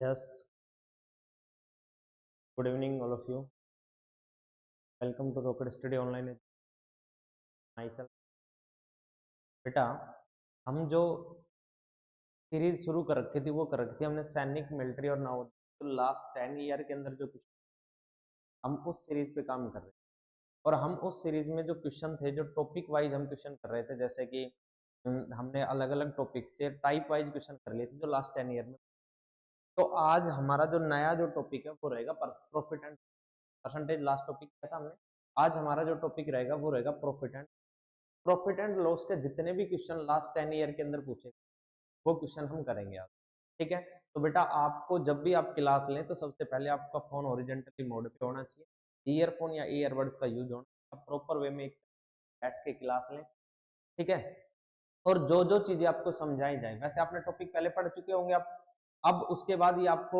Yes, good evening, all of you. Welcome to Rocket Study Online. Myself, बेटा हम जो series शुरू कर रखी थी वो कर रखी थी हमने सैनिक मिलिट्री और नाउ तो लास्ट 10 ईयर के अंदर जो कुछ हम उस सीरीज पे काम कर रहे हैं और हम उस सीरीज में जो क्वेश्चन थे जो टॉपिक वाइज हम क्वेश्चन कर रहे थे जैसे कि हमने अलग अलग टॉपिक से टाइप वाइज क्वेश्चन कर लिए थे जो लास्ट 10 ईयर में। तो आज हमारा जो नया जो टॉपिक है वो रहेगा profit and percentage. Last topic क्या था हमने, आज हमारा जो टॉपिक रहेगा वो रहेगा प्रॉफिट एंड लॉस के जितने भी क्वेश्चन लास्ट 10 ईयर के अंदर पूछे वो क्वेश्चन हम करेंगे आज। ठीक है, तो बेटा आपको जब भी आप क्लास लें तो सबसे पहले आपका फोन ओरिजेंटली मोड पे होना चाहिए, ईयरफोन या ईयरबड्स का यूज होना, प्रॉपर वे में बैठ के क्लास लें। ठीक है, और जो जो चीजें आपको समझाई जाए, वैसे आपने टॉपिक पहले पढ़ चुके होंगे आप, अब उसके बाद ये आपको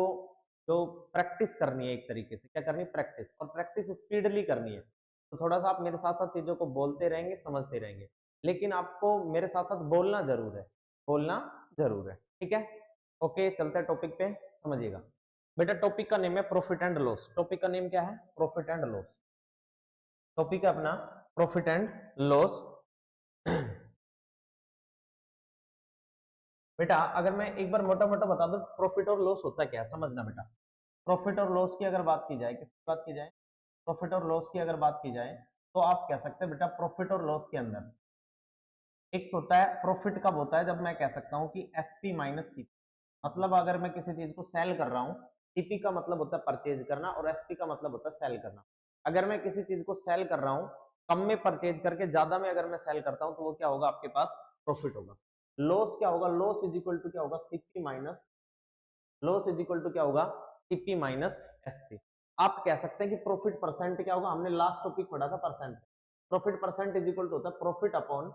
जो प्रैक्टिस करनी है, एक तरीके से क्या करनी है, प्रैक्टिस, और प्रैक्टिस स्पीडली करनी है। तो थोड़ा सा आप मेरे साथ साथ चीजों को बोलते रहेंगे, समझते रहेंगे, लेकिन आपको मेरे साथ साथ बोलना जरूर है, बोलना जरूर है। ठीक है, ओके, चलते हैं टॉपिक पे, समझिएगा। बेटा टॉपिक का नेम है प्रॉफिट एंड लॉस। टॉपिक का नेम क्या है? Profit and loss. टॉपिक है अपना प्रॉफिट एंड लॉस। बेटा अगर मैं एक बार मोटा मोटा बता दूं प्रॉफिट और लॉस होता क्या है, समझना बेटा। प्रॉफिट और लॉस की अगर बात की जाए, किसकी बात की जाए, प्रॉफिट और लॉस की अगर बात की जाए, तो आप कह सकते हैं बेटा प्रॉफिट और लॉस के अंदर एक होता है प्रॉफिट, कब होता है, जब मैं कह सकता हूं कि एसपी माइनस सीपी। मतलब अगर मैं किसी चीज को सेल कर रहा हूं, सीपी का मतलब होता है परचेज करना और एसपी का मतलब होता है सेल करना। अगर मैं किसी चीज को सेल कर रहा हूं कम में परचेज करके ज्यादा में अगर मैं सेल करता हूं तो वो क्या होगा, आपके पास प्रॉफिट होगा। लॉस क्या होगा, लॉस इज इक्वल टू क्या होगा, CP minus, loss is equal to क्या होगा, सीपी माइनस एसपी। आप कह सकते हैं कि प्रॉफिट परसेंट क्या होगा, हमने लास्ट टॉपिक पढ़ा था percent. Profit percent is equal to होता है प्रॉफिट अपॉन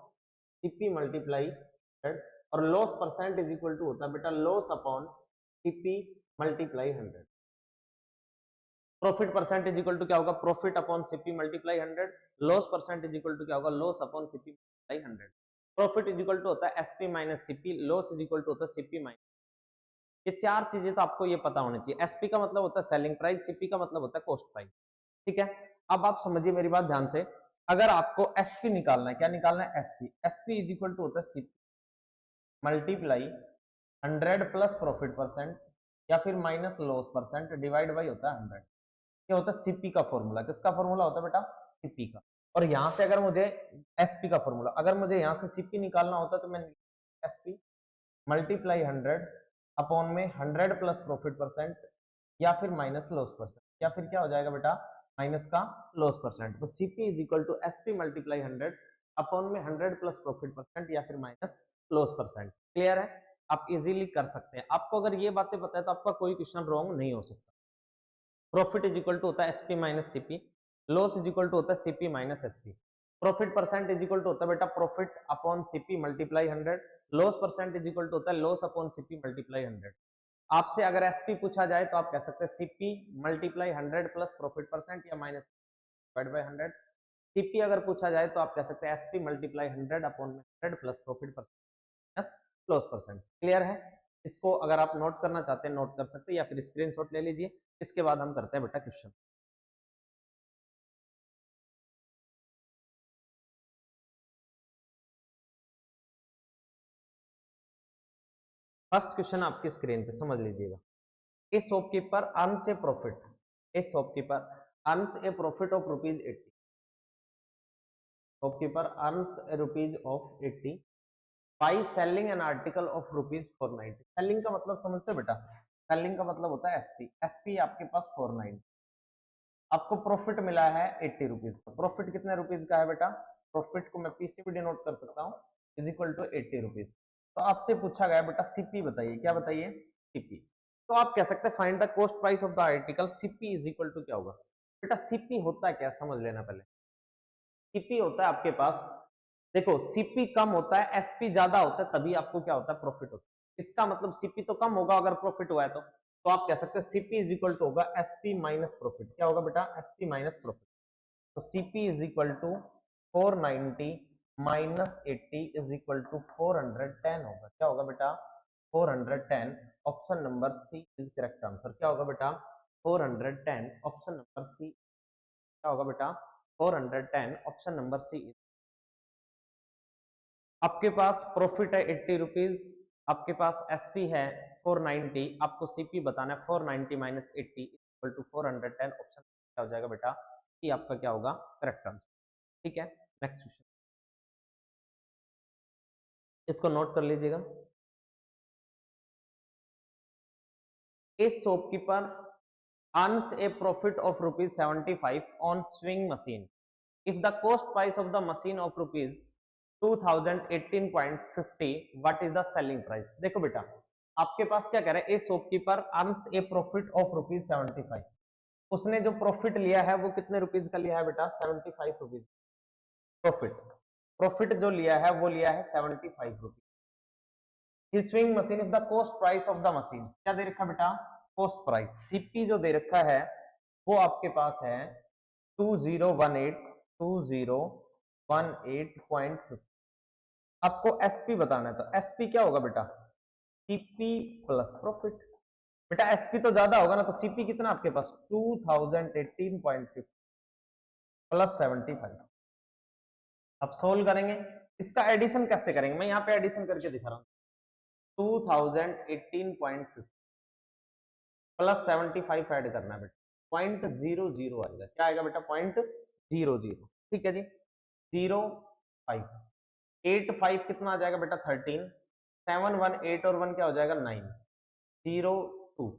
सीपी मल्टीप्लाई 100, और loss percent is equal to होता है बेटा loss upon CP multiply 100। Profit percent is equal to क्या होगा, profit upon CP multiply 100। Loss percent is equal to क्या होगा, loss upon CP multiply 100। Profit is equal to होता है SP minus CP, loss is equal to होता है CP minus. ये चार चीजें तो आपको ये पता होनी चाहिए। एसपी का मतलब होता है सेलिंग प्राइस, सीपी का मतलब होता है कॉस्ट प्राइस। ठीक है, अब आप समझिए मेरी बात ध्यान से। अगर आपको एसपी निकालना है, क्या निकालना है, SP, SP is equal to होता है CP multiply 100 plus profit percent या फिर minus loss percent divide by होता है 100। ये होता है सीपी का फॉर्मूला। किसका फॉर्मूला होता है बेटा, सीपी का। और यहां से अगर मुझे एसपी का फॉर्मूला, अगर मुझे यहां से सीपी निकालना होता तो मैं एसपी मल्टीप्लाई 100 अपॉन में 100 प्लस प्रॉफिट परसेंट या फिर माइनस लॉस परसेंट, या फिर क्या हो जाएगा बेटा, माइनस का लॉस परसेंट। तो CP is equal to SP multiply 100 upon में 100 प्लस प्रॉफिट परसेंट या फिर माइनस लॉस परसेंट। क्लियर है, आप इजीली कर सकते हैं। आपको अगर ये बातें पता है तो आपका कोई क्वेश्चन रॉन्ग नहीं हो सकता। प्रॉफिट इज इक्वल टू होता है SP minus CP, loss is equal to होता है CP minus SP. Profit percent is equal to होता है बेटा profit upon CP multiply 100। Loss percent is equal to होता है लॉस अपॉन सीपी मल्टीप्लाई 100। आपसे अगर एसपी पूछा जाए तो आप कह सकते हैं CP multiply 100 plus profit percent या माइनस डिवाइड बाय 100। सीपी अगर पूछा जाए तो आप कह सकते हैं SP multiply 100 upon 100 plus profit percent loss percent. Clear है, इसको अगर आप नोट करना चाहते हैं नोट कर सकते हैं या फिर स्क्रीनशॉट ले लीजिए। इसके बाद हम करते हैं बेटा क्वेश्चन। फर्स्ट क्वेश्चन आपकी स्क्रीन पे समझ लीजिएगा। ए shopkeeper earns A profit, A shopkeeper earns A profit of ₹80। Shopkeeper earns A rupees of 80 by selling an article of ₹490। Selling का मतलब समझते हो बेटा, सेलिंग का मतलब होता है एसपी, एसपी आपके पास 490। आपको प्रॉफिट मिला है 80 रुपीज का। प्रॉफिट कितने रुपीज का है बेटा, प्रॉफिट को मैं पीसी भी डिनोट कर सकता हूँ, इज इक्वल टू 80 रुपीज। तो आपसे पूछा गया बेटा सीपी बताइए, क्या बताइए, सीपी। तो आप कह सकते हैं find the cost price of the article, CP is equal to क्या होगा। बेटा सीपी होता है क्या, समझ लेना पहले। सीपी होता है आपके पास, देखो सीपी कम होता है एसपी ज्यादा होता है तभी आपको क्या होता है, प्रॉफिट होता है। इसका मतलब सीपी तो कम होगा अगर प्रॉफिट हुआ है तो आप कह सकते हैं सीपी इज इक्वल टू होगा एसपी माइनस प्रॉफिट। क्या होगा बेटा, एसपी माइनस प्रॉफिट। तो CP is equal to 490 minus 80 is equal to 410 होगा। क्या होगा बेटा, 410। Option number C is correct answer. क्या होगा बेटा 410, ऑप्शन नंबर सी। क्या होगा बेटा 410, ऑप्शन नंबर सी। आपके पास प्रॉफिट है 80 रुपीज, आपके पास एसपी है 490, आपको सीपी बताना है 490 माइनस 80 इक्वल टू 410, ऑप्शन क्या हो जाएगा बेटा कि आपका क्या होगा करेक्ट आंसर। ठीक है, नेक्स्ट क्वेश्चन, इसको नोट कर लीजिएगा। ए shopkeeper earns a profit of rupees 75 on swing machine if the cost price of the machine of rupees 2018.50, what is the selling price? देखो बेटा आपके पास क्या कह रहा है, ए shopkeeper earns A profit of rupees 75, उसने जो प्रॉफिट लिया है वो कितने रुपीज का लिया है बेटा 75 रुपीज प्रॉफिट। प्रॉफिट जो लिया है वो लिया है 75 rupees. Swing machine if the cost price of the machine, क्या दे रखा बेटा कॉस्ट प्राइस, सीपी जो दे रखा है वो आपके पास है 2018 आपको एसपी बताना है, तो एसपी क्या होगा बेटा सीपी प्लस प्रॉफिट। बेटा एसपी तो ज्यादा होगा ना, तो सीपी कितना आपके पास 2018.50 प्लस 75। अब सोल्व करेंगे, इसका एडिशन कैसे करेंगे, मैं यहाँ पे एडिशन करके दिखा रहा हूँ। 2018.50 प्लस 75 ऐड करना है बेटा, 0.00 आएगा। क्या आएगा बेटा 0.00, ठीक है जी 05 85 कितना आ जाएगा बेटा 13, 7 1 8 और 1 क्या हो जाएगा 9, 02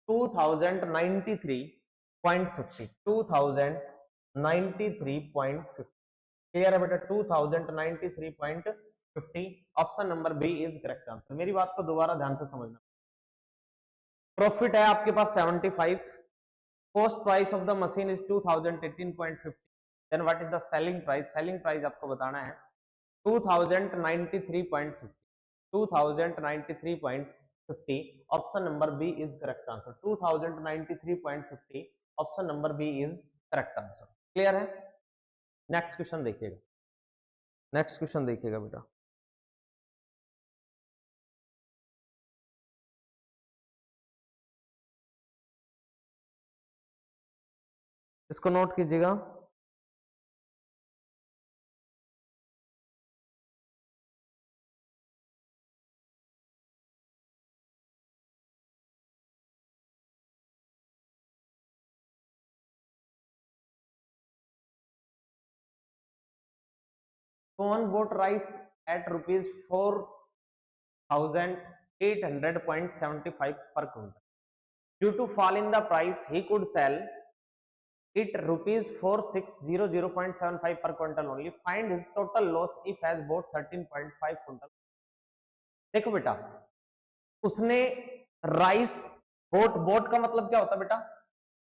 2093.50 2093.50 क्लियर है बेटा 2093.50, option number B is correct answer. मेरी बात को दोबारा ध्यान से समझना, प्रॉफिट है आपके पास 75, cost price of the machine is 2018.50, then what is the selling price, selling price आपको बताना है 2093.50 2093.50, option number B is correct answer 2093.50, option number B is correct answer. Clear है, नेक्स्ट क्वेश्चन देखिएगा, नेक्स्ट क्वेश्चन देखिएगा बेटा, इसको note कीजिएगा। कौन bought rice at rupees 4800.75 per quintal, due to fall in the price he could sell it rupees 4600.75 per quintal only, find his total loss if has bought 13.5 quintal। देखो बेटा उसने rice boat, boat का मतलब क्या होता है बेटा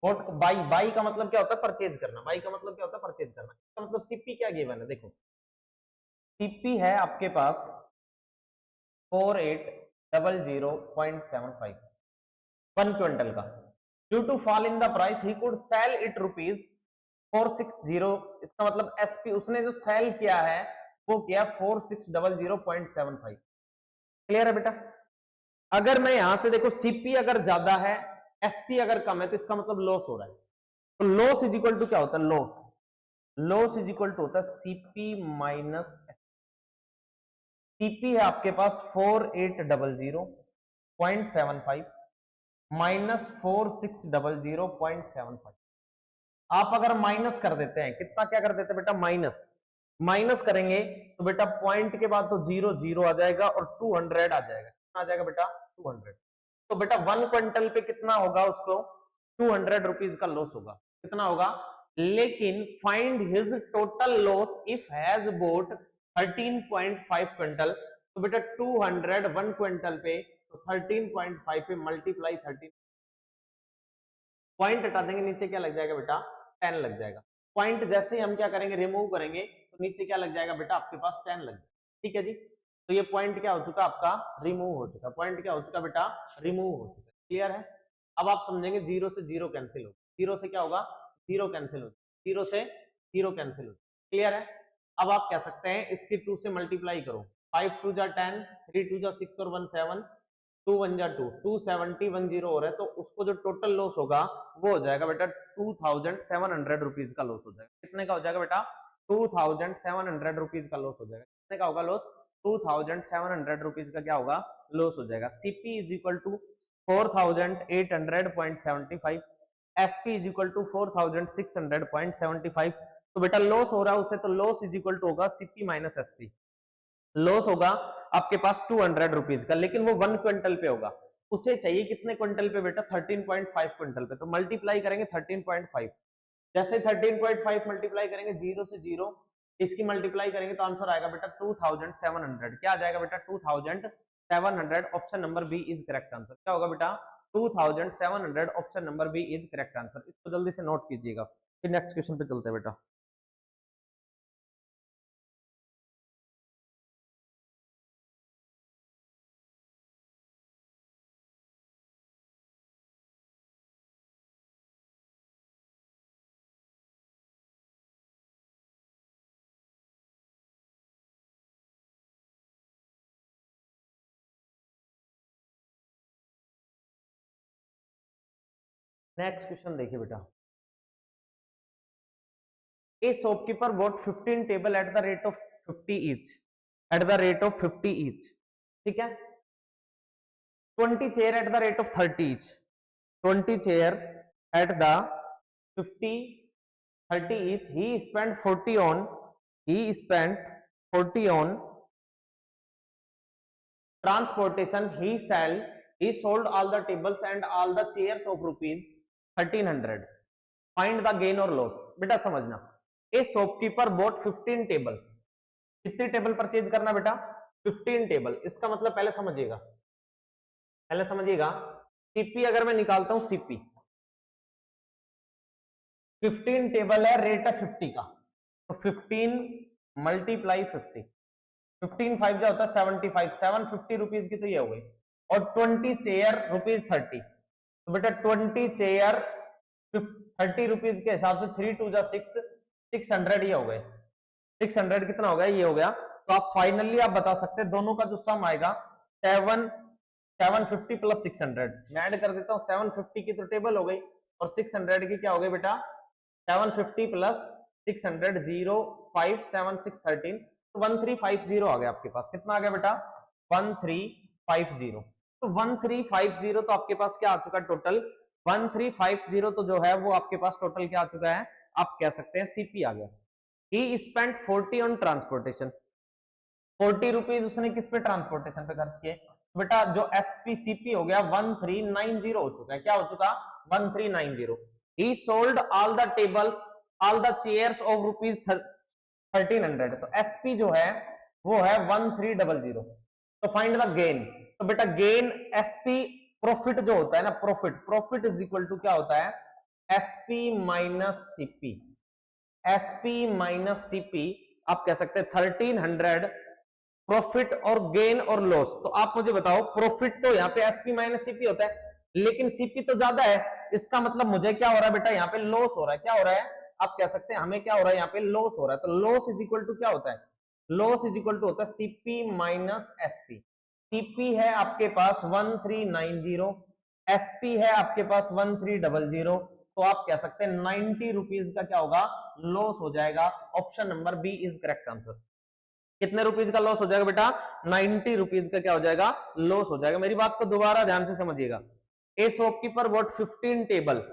boat, by, by का मतलब क्या होता है परचेज करना, बाई का मतलब क्या होता है परचेज करना, इसका मतलब सीपी क्या गिवन है, देखो सीपी है आपके पास 4800.75 1 क्विंटल का, due to fall in the price he could sell it rupees 460, इसका मतलब एसपी उसने जो सेल किया है वो किया 4600.75। क्लियर है बेटा, अगर मैं यहां से देखो सीपी अगर ज्यादा है एसपी अगर कम है तो इसका मतलब लॉस हो रहा है, तो लॉस इज इक्वल टू क्या होता है लॉस इज इक्वल टू होता है सीपी माइनस, सीपी है आपके पास 4800.75 माइनस 4600.75, आप अगर माइनस कर देते हैं कितना क्या कर देते हैं बेटा माइनस, माइनस करेंगे तो बेटा पॉइंट के बाद तो 0 आ जाएगा और 200 आ जाएगा, कितना आ जाएगा बेटा 200, तो बेटा 1 क्विंटल पे कितना होगा उसको 200 रुपीज का लॉस होगा, कितना होगा, लेकिन find his total loss if has boat 13.5 quintal, तो बेटा 200 1 क्विंटल पे, तो 13.5 पे मल्टीप्लाई 13, पॉइंट हटा देंगे नीचे क्या लग जाएगा बेटा 10 लग जाएगा, पॉइंट जैसे ही हम क्या करेंगे रिमूव करेंगे तो नीचे क्या लग जाएगा बेटा आपके पास 10 लग जाएगा, ठीक है जी, तो ये पॉइंट क्या हो चुका आपका रिमूव हो चुका, पॉइंट क्या हो चुका बेटा रिमूव हो चुका, क्लियर है। अब आप समझेंगे जीरो से जीरो कैंसिल हो, जीरो से क्या होगा जीरो कैंसिल हो, जीरो से जीरो कैंसिल हो, क्लियर है। अब आप कह सकते हैं इसकी 2 से मल्टीप्लाई करो, 5 2 जा 10, 3 2 जा 6 और 1 7, 2 1 जा 2, 270 10 हो रहा है, तो उसको जो टोटल लॉस होगा वो हो जाएगा बेटा 2700 रुपीज का लॉस हो जाएगा। कितने का हो जाएगा बेटा? 2700 रुपीज का लॉस हो जाएगा। कितने का होगा लॉस? 2700 रुपीज का क्या होगा? लॉस हो जाएगा। CP is equal to 4800.75, SP is equal to 4600.75। तो बेटा लॉस हो रहा है उसे, तो लॉस इज इक्वल टू होगा सीपी माइनस एसपी। लॉस होगा आपके पास 200 रुपीज का, लेकिन वो 1 क्विंटल पे होगा। उसे चाहिए कितने क्विंटल पे बेटा? 13.5 क्विंटल पे। तो मल्टीप्लाई करेंगे 13.5। जैसे 13.5 मल्टीप्लाई करेंगे जीरो से जीरो, इसकी मल्टीप्लाई करेंगे तो आंसर आएगा बेटा 2700। क्या आ जाएगा बेटा? 2700। Option number B is correct answer. क्या होगा बेटा? 2700। Option number B is correct answer. इसको जल्दी से नोट कीजिएगा, फिर नेक्स्ट क्वेश्चन पे चलते हैं बेटा। नेक्स्ट क्वेश्चन देखिए बेटा। A shopkeeper bought 15 table at the rate of 50 each. At the rate of 50 each. ठीक है? 20 chair at the rate of 30 each. 20 chair at the 50 30 each. He spent 40 on. He spent 40 on transportation. He sold all the tables and all the chairs of rupees 1300. Find the gain or loss. बेटा समझना, ए shopkeeper boat 15 table. कितनी table purchase करना बेटा? 15 table. इसका मतलब पहले समझिएगा, CP अगर मैं निकालता हूं, सीपी 15 टेबल है, रेट है 50 का, तो 15 मल्टीप्लाई 50, 15 5 जो होता है 75, 750 रुपीज की तो ये हो गई। और 20 चेयर रुपीज 30, तो बेटा 20 चेयर 30 रुपीज के हिसाब से 3 2 जा 6, 600 ये हो गए। 600 कितना हो गया? ये हो गया। तो आप फाइनली आप बता सकते हैं दोनों का जो सम आएगा 750 प्लस 600। मैं ऐड कर देता हूँ, 750 की तो टेबल हो गई और 600 की क्या हो गई बेटा? 750 प्लस 600 0 5 7 6 13, तो 1350 आ गया आपके पास। कितना आ गया बेटा? 1350। तो 1350 तो आपके पास क्या आ चुका है टोटल? 1350 तो जो है वो आपके पास टोटल क्या आ चुका है? आप कह सकते हैं सीपी आ गया। ही स्पेंट 40 ऑन ट्रांसपोर्टेशन। 40 रुपीज उसने किस पे? ट्रांसपोर्टेशन पे खर्च किए। बेटा जो एसपीसीपी हो गया 1390 हो चुका है। क्या हो चुका? 1390। ही sold all the tables all the chairs of rupees 1300। तो एसपी जो है वो है 1300। तो फाइंड द गेन। तो बेटा गेन एसपी प्रॉफिट जो होता है ना, प्रॉफिट इज इक्वल टू क्या होता है? SP minus CP. SP minus CP आप कह सकते हैं 1300 प्रॉफिट और गेन और लॉस। तो आप मुझे बताओ, प्रॉफिट तो यहाँ पे एसपी माइनस सीपी होता है, लेकिन सीपी तो ज्यादा है। इसका मतलब मुझे क्या हो रहा है बेटा? यहाँ पे लॉस हो रहा है। क्या हो रहा है? आप कह सकते हैं हमें क्या हो रहा है? यहाँ पे लॉस हो रहा है। तो लॉस इज इक्वल टू क्या होता है? लॉस इज इक्वल टू होता है सीपी माइनस एसपी। सीपी है आपके पास 1390, एसपी है आपके पास 1300। तो आप कह सकते हैं 90 रुपीज का क्या होगा? लॉस हो जाएगा। Option number B is correct answer. कितने रुपीज का लॉस हो जाएगा बेटा? 90 रुपीज का क्या हो जाएगा? लॉस हो जाएगा। मेरी बात को दोबारा ध्यान से समझिएगा। ए शॉपकीपर बॉट 15 टेबल।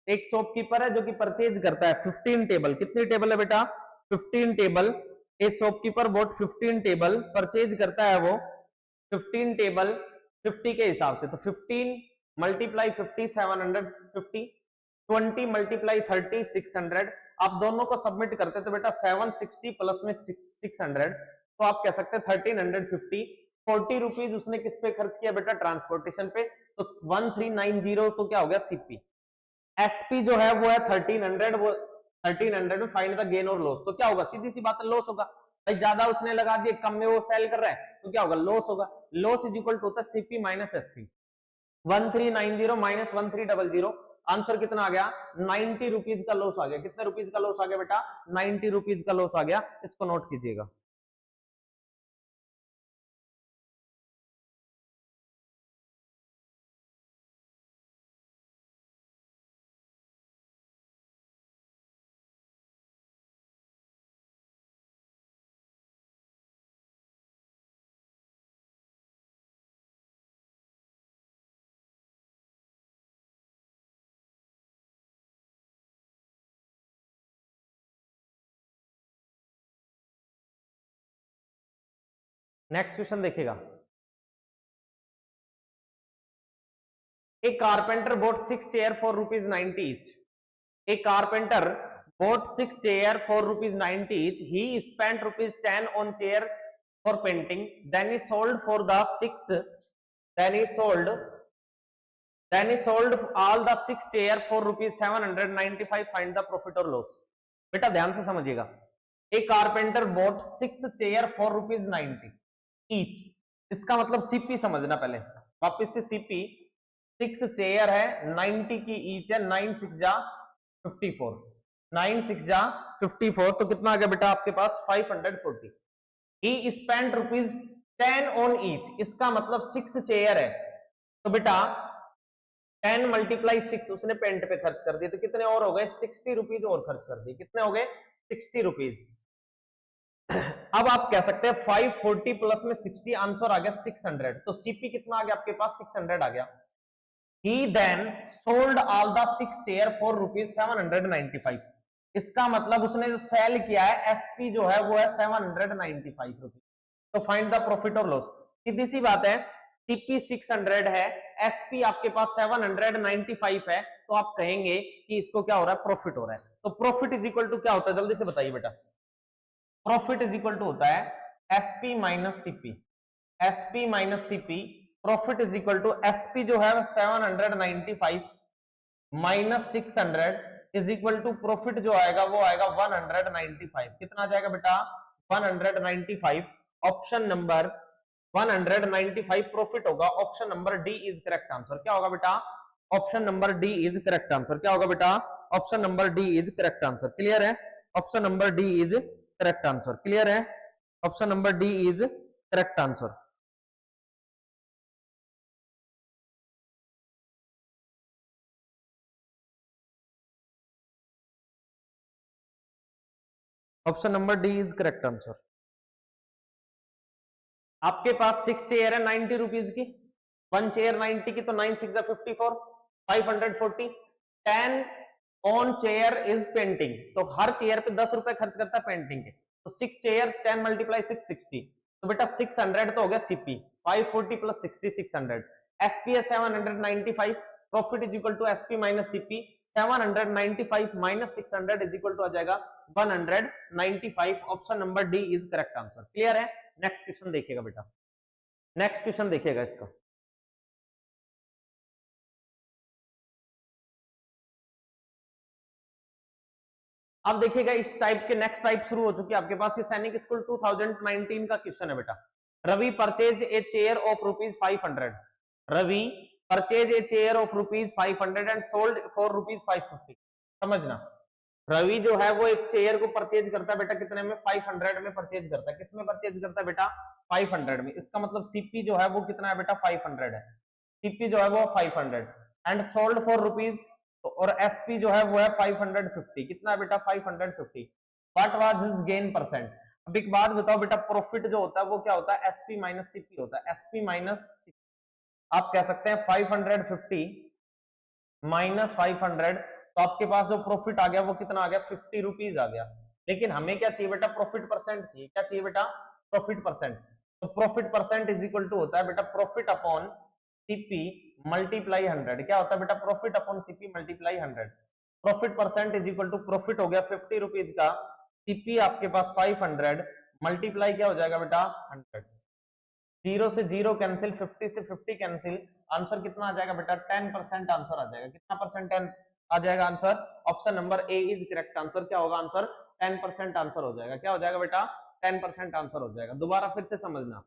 एक शॉपकीपर है जो कि परचेज करता है 15 टेबल। कितनी टेबल है बेटा? 15 टेबल। ए शॉपकीपर बॉट 15 टेबल, परचेज करता है वो 15 टेबल 50 के हिसाब से। तो 15 मल्टीप्लाई 50 750, 20 मल्टीप्लाई 30 600। आप दोनों को सबमिट करते तो बेटा 760 प्लस में 600, तो आप कह सकते हैं 1350। 40 रुपीज उसने किस पे खर्च किया बेटा? ट्रांसपोर्टेशन पे। तो 1390 तो क्या हो गया? सीपी। एसपी जो है वो है 1300, वो 1300 में फाइंड द गेन और लॉस। तो क्या होगा? सीधी सी बात है, लॉस होगा भाई। ज्यादा उसने लगा दिए, कम में वो सेल कर रहा है, तो क्या होगा? लॉस होगा। लॉस इज इक्वल टू होता है CP minus SP. 1390 minus 1300, answer कितना आ गया? 90 रुपीज का लॉस आ गया। कितने रुपीज का लॉस आ गया बेटा? 90 रुपीज का लॉस आ गया। इसको नोट कीजिएगा। नेक्स्ट क्वेश्चन देखिएगा, a carpenter bought 6 chair for rupees 90 each. A carpenter bought 6 chair for rupees 90 each. He spent rupees 10 on chair for painting. Then he sold for the 6. Then he sold. Then he sold all the 6 chair for rupees 795. Find the profit or loss. बेटा ध्यान से समझिएगा, a carpenter bought 6 chair for rupees 90 each. इसका मतलब CP समझना पहले, वापिस से सीपी 6 चेयर है 90 की ईच है, 9 6 जा 54, 9 6 जा 54, तो कितना आ गया बेटा आपके पास 540। ही स्पेंड रुपीज 10 ऑन ईच, इसका मतलब 6 चेयर है, तो बेटा 10 मल्टीप्लाई 6 उसने पेंट पे खर्च कर दिए, तो कितने और हो गए 60 रुपीज और खर्च कर दिए, कितने हो गए 60 रुपीज। अब आप कह सकते हैं 540 प्लस में 60, आंसर आ गया 600, तो सीपी कितना आ गया आपके पास 600 आ गया। He then sold all the 6 chair for rupees 795। इसका मतलब उसने जो सेल किया है एसपी जो है वो है 795 रुपीज। तो फाइंड द प्रॉफिट और लॉस। सीधी सी बात है, सीपी 600 है, एसपी आपके पास 795 है, तो आप कहेंगे कि इसको क्या हो रहा है प्रॉफिट हो रहा है। तो प्रॉफिट इज इक्वल टू क्या होता है, जल्दी से बताइए बेटा। प्रॉफिट इज इक्वल टू होता है SP minus CP, SP minus CP. Profit is equal to SP जो है 795 minus 600 is equal to profit जो आएगा वो आएगा 195। कितना आ जाएगा बेटा 195। ऑप्शन नंबर 195 प्रॉफिट होगा। Option number D is correct answer. क्या होगा बेटा, option number D is correct answer. क्या होगा बेटा, option number D is correct answer. Clear है, option number D is correct answer. Clear है, option number D is correct answer. Option number D is correct answer. आपके पास 6 chair है 90 rupees की, 1 chair 90 की, तो 9 6 54, 540। 10 ऑन चेयर इज पेंटिंग, तो हर chair पे 10 रुपए खर्च करता है पेंटिंग के, तो 6 चेयर 10 मल्टीप्लाई 6 60, तो बेटा 600 तो हो गया सीपी, 540 प्लस 60 600। एसपी है 795, profit is equal to SP minus CP. 795 minus 600 is equal to आ जाएगा 195। Option number D is correct answer. Clear है, नेक्स्ट क्वेश्चन देखिएगा बेटा, नेक्स्ट क्वेश्चन देखिएगा इसका। अब देखिएगा इस टाइप के नेक्स्ट टाइप शुरू हो चुकी है आपके पास। ये सैनिक स्कूल 2019 का क्वेश्चन है बेटा। Ravi purchase a chair of rupees 500। Ravi purchase a chair of rupees 500 and sold for rupees 550। समझना, रवि जो है वो एक चेयर को परचेज करता है बेटा कितने में 500 में परचेज करता है। किस में परचेज करता है बेटा 500 में। इसका मतलब सीपी जो है वो कितना है बेटा 500 है, सीपी जो है वो 500 एंड सोल्ड फॉर रुपीज, और एसपी जो है वो है 550। कितना है बेटा 550। What was his gain percent. अब एक बात बताओ बेटा, प्रॉफिट जो होता है वो क्या होता है एसपी माइनस सीपी होता है, एसपी माइनस सीपी। आप कह सकते हैं 550 माइनस 500, तो आपके पास जो प्रॉफिट आ गया वो कितना आ गया 50 रुपीज आ गया। लेकिन हमें क्या चाहिए बेटा प्रॉफिट परसेंट चाहिए। क्या चाहिए बेटा प्रॉफिट परसेंट। तो profit percent is equal to होता है बेटा प्रॉफिट अपॉन सीपी मल्टीप्लाई 100। क्या होता है बेटा profit upon CP multiply 100। Profit percent is equal to profit हो गया 50 रुपीज का, सीपी आपके पास 500 मल्टीप्लाई क्या हो जाएगा बेटा 100। जीरो से जीरो कैंसिल, 50 से 50 कैंसिल, आंसर कितना आ जाएगा बेटा 10% आंसर आ जाएगा। कितना परसेंट आ जाएगा answer, option number A is correct answer. क्या होगा आंसर 10% आंसर हो जाएगा। क्या हो जाएगा बेटा 10% आंसर हो जाएगा। दोबारा फिर से समझना,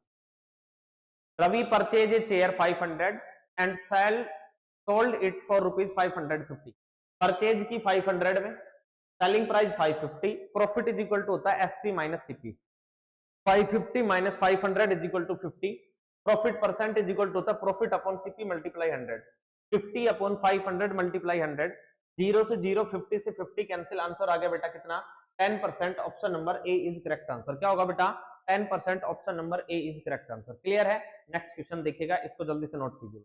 Ravi purchase a chair 500 and sell sold it for rupees 550। Purchase की 500 में, selling price 550, profit is equal to होता है SP minus CP. 550 minus 500 is equal to 50। Profit percent is equal to होता है profit upon CP multiply 100। 50 upon 500 multiply 100, zero से zero, 50 से 50 cancel, answer आ गया बेटा कितना 10%। Option number A is correct answer. क्या होगा बेटा 10%, option number A is correct answer. Clear है, नेक्स्ट क्वेश्चन देखिएगा, इसको जल्दी से नोट कीजिए।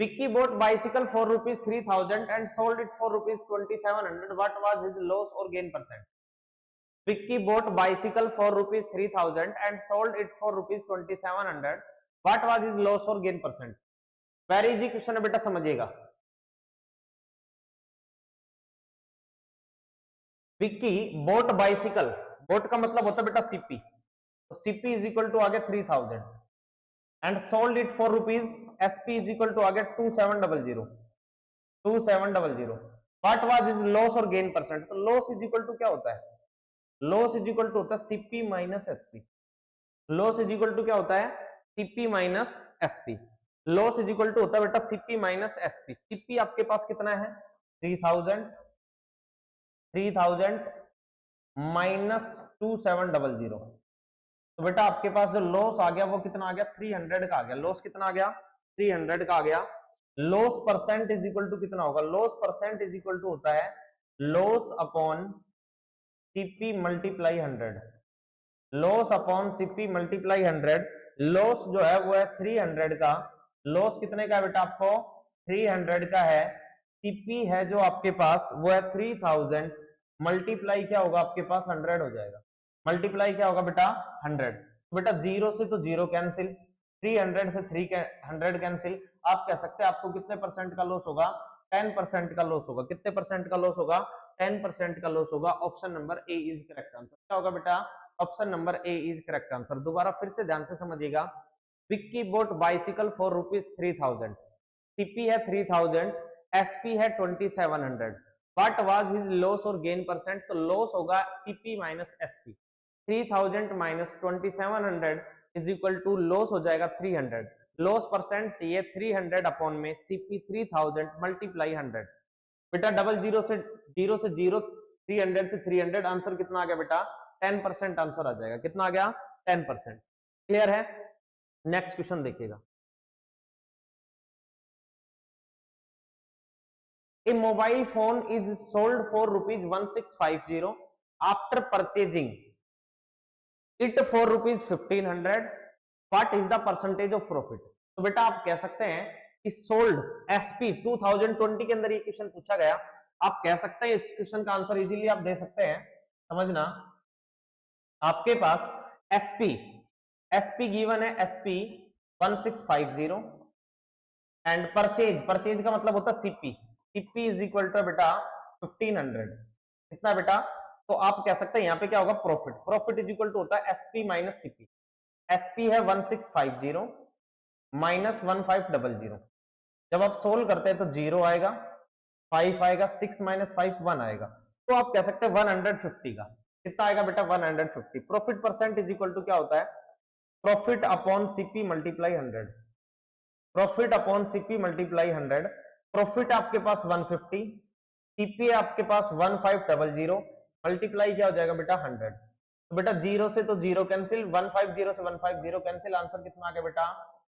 Vicky bought bicycle for rupees 3000 and sold it for rupees 2700. What was his loss or gain percent? Vicky bought bicycle for rupees 3000 and sold it for rupees 2700. What was his loss or gain percent? Very easy question है बेटा, समझिएगा। Vicky bought bicycle, boat का मतलब होता है बेटा CP, तो CP is equal to आ गया 3000 and sold it for rupees, SP is equal to आ गया 2700, 2700। व्हाट वाज हिज लॉस और गेन परसेंट? तो लॉस इज इक्वल टू क्या होता है? लॉस इज इक्वल टू होता है CP minus SP. Loss is equal to क्या होता है? CP minus SP. Loss is equal to होता है बेटा सीपी माइनस एसपी। सीपी आपके पास कितना है? 3000, 3000 माइनस 2700। तो बेटा आपके पास जो लॉस आ गया वो कितना आ गया? 300 का आ गया। लॉस कितना आ गया? 300 का आ गया। Loss percent is equal to कितना होगा? Loss percent is equal to होता है loss upon CP multiply 100। Loss upon CP multiply 100। Loss जो है वो है 300 का। लॉस कितने का है बेटा? आपको 300 का है। सीपी है जो आपके पास वो है 3000, मल्टीप्लाई क्या होगा आपके पास? 100 हो जाएगा। मल्टीप्लाई क्या होगा बेटा? 100। तो बेटा जीरो से तो जीरो कैंसिल, 300 से 300 कैंसिल। आप कह सकते हैं आपको कितने परसेंट का लॉस होगा? 10% का लॉस होगा। कितने परसेंट का लॉस होगा? 10% का लॉस होगा। Option number A is correct answer. क्या होगा बेटा? Option number A is correct answer. दोबारा फिर से ध्यान से समझिएगा। Vicky bought bicycle for rupees 3000, CP है 3000, एसपी है 2700। व्हाट वाज हिज लॉस और गेन परसेंट? तो लॉस होगा CP minus SP. 3000 minus 2700 is equal to loss हो जाएगा 300। लॉस परसेंट चाहिए 300 अपॉन में सीपी 3000 मल्टीप्लाई 100। बेटा डबल जीरो से जीरो से जीरो, 300 से 300, आंसर कितना आ गया बेटा? 10% आंसर आ जाएगा। कितना आ गया? 10%। क्लियर है? नेक्स्ट क्वेश्चन देखिएगा। A mobile phone is sold for rupees 1650 after purchasing it for rupees 1500. What is the percentage of profit? तो बेटा आप कह सकते हैं कि सोल्ड एसपी 2020 के अंदर ये क्वेश्चन पूछा गया। आप कह सकते हैं इस क्वेश्चन का आंसर इजीली आप दे सकते हैं। समझना, आपके पास एसपी, एसपी गिवन है एसपी 1650 एंड परचेज, परचेज का मतलब होता है CP, CP is equal to बेटा 1500। कितना बेटा? तो आप कह सकते हैं यहाँ पे क्या होगा? Profit. Profit is equal to होता है एसपी माइनस सीपी। एसपी है 1650 माइनस 1500। जब आप सोल्व करते हैं तो जीरो आएगा, 5 आएगा, 6 माइनस 5 1 आएगा। तो आप कह सकते हैं 150 का। कितना आएगा बेटा? 150। Profit percent is equal to क्या होता है? Profit upon CP multiply 100। Profit upon CP multiply 100। Profit आपके पास 150, सीपी आपके पास 1500, मल्टीप्लाई क्या हो जाएगा बेटा? 100। तो बेटा जीरो से तो जीरो कैंसिल, 150 से 150 कैंसिल। आंसर कितना आ गया बेटा?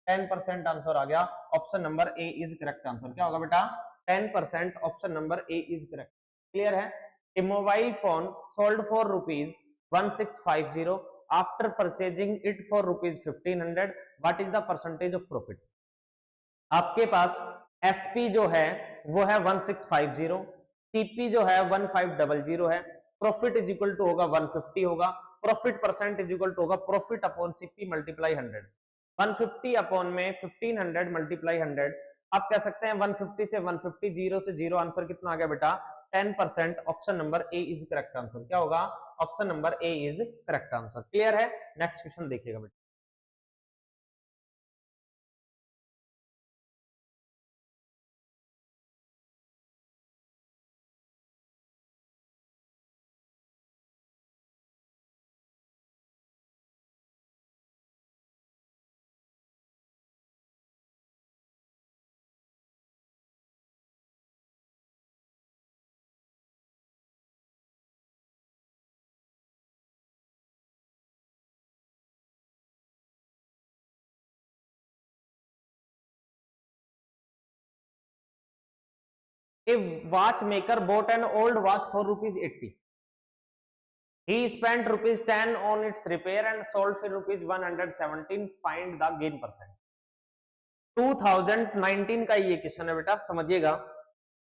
10% आंसर आ गया। Option number A is correct answer. क्या होगा बेटा? 10%। Option number A is correct. Clear है? A mobile phone sold for rupees 1650 after purchasing it for rupees 1500। What is the percentage of profit? आपके पास एसपी जो है वो है 1650, सीपी जो है 1500 है। प्रॉफिट इज इक्वल टू होगा 150 होगा। Profit percent is equal to होगा profit upon CP multiply 100। 150 upon में 1500 मल्टीप्लाई 100। आप कह सकते हैं 150 से 150, जीरो से जीरो, आंसर कितना आ गया बेटा? 10%। Option number A is correct answer. क्या होगा? Option number A is correct answer. Clear है? नेक्स्ट क्वेश्चन देखिएगा बेटा। A watchmaker bought an old watch for rupees 80. He spent rupees 10 on its repair and sold for rupees 117. Find the gain percent. 2019 का ये question है बेटा, समझिएगा।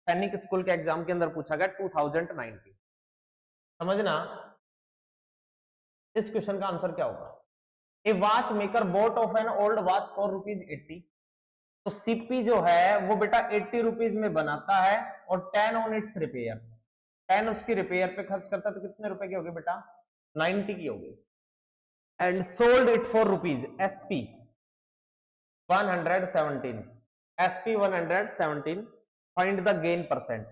सैनिक school के एग्जाम के अंदर पूछा गया 2019। समझना इस क्वेश्चन का आंसर क्या होगा। A watch maker bought of an old watch for ₹80। तो सीपी जो है वो बेटा 80 रुपीज में बनाता है और 10 ऑन इट्स रिपेयर, 10 उसकी रिपेयर पे खर्च करता है, तो कितने रुपए की होगी बेटा? 90 की होगी। And sold it for rupees SP 117, SP 117, find the gain percent.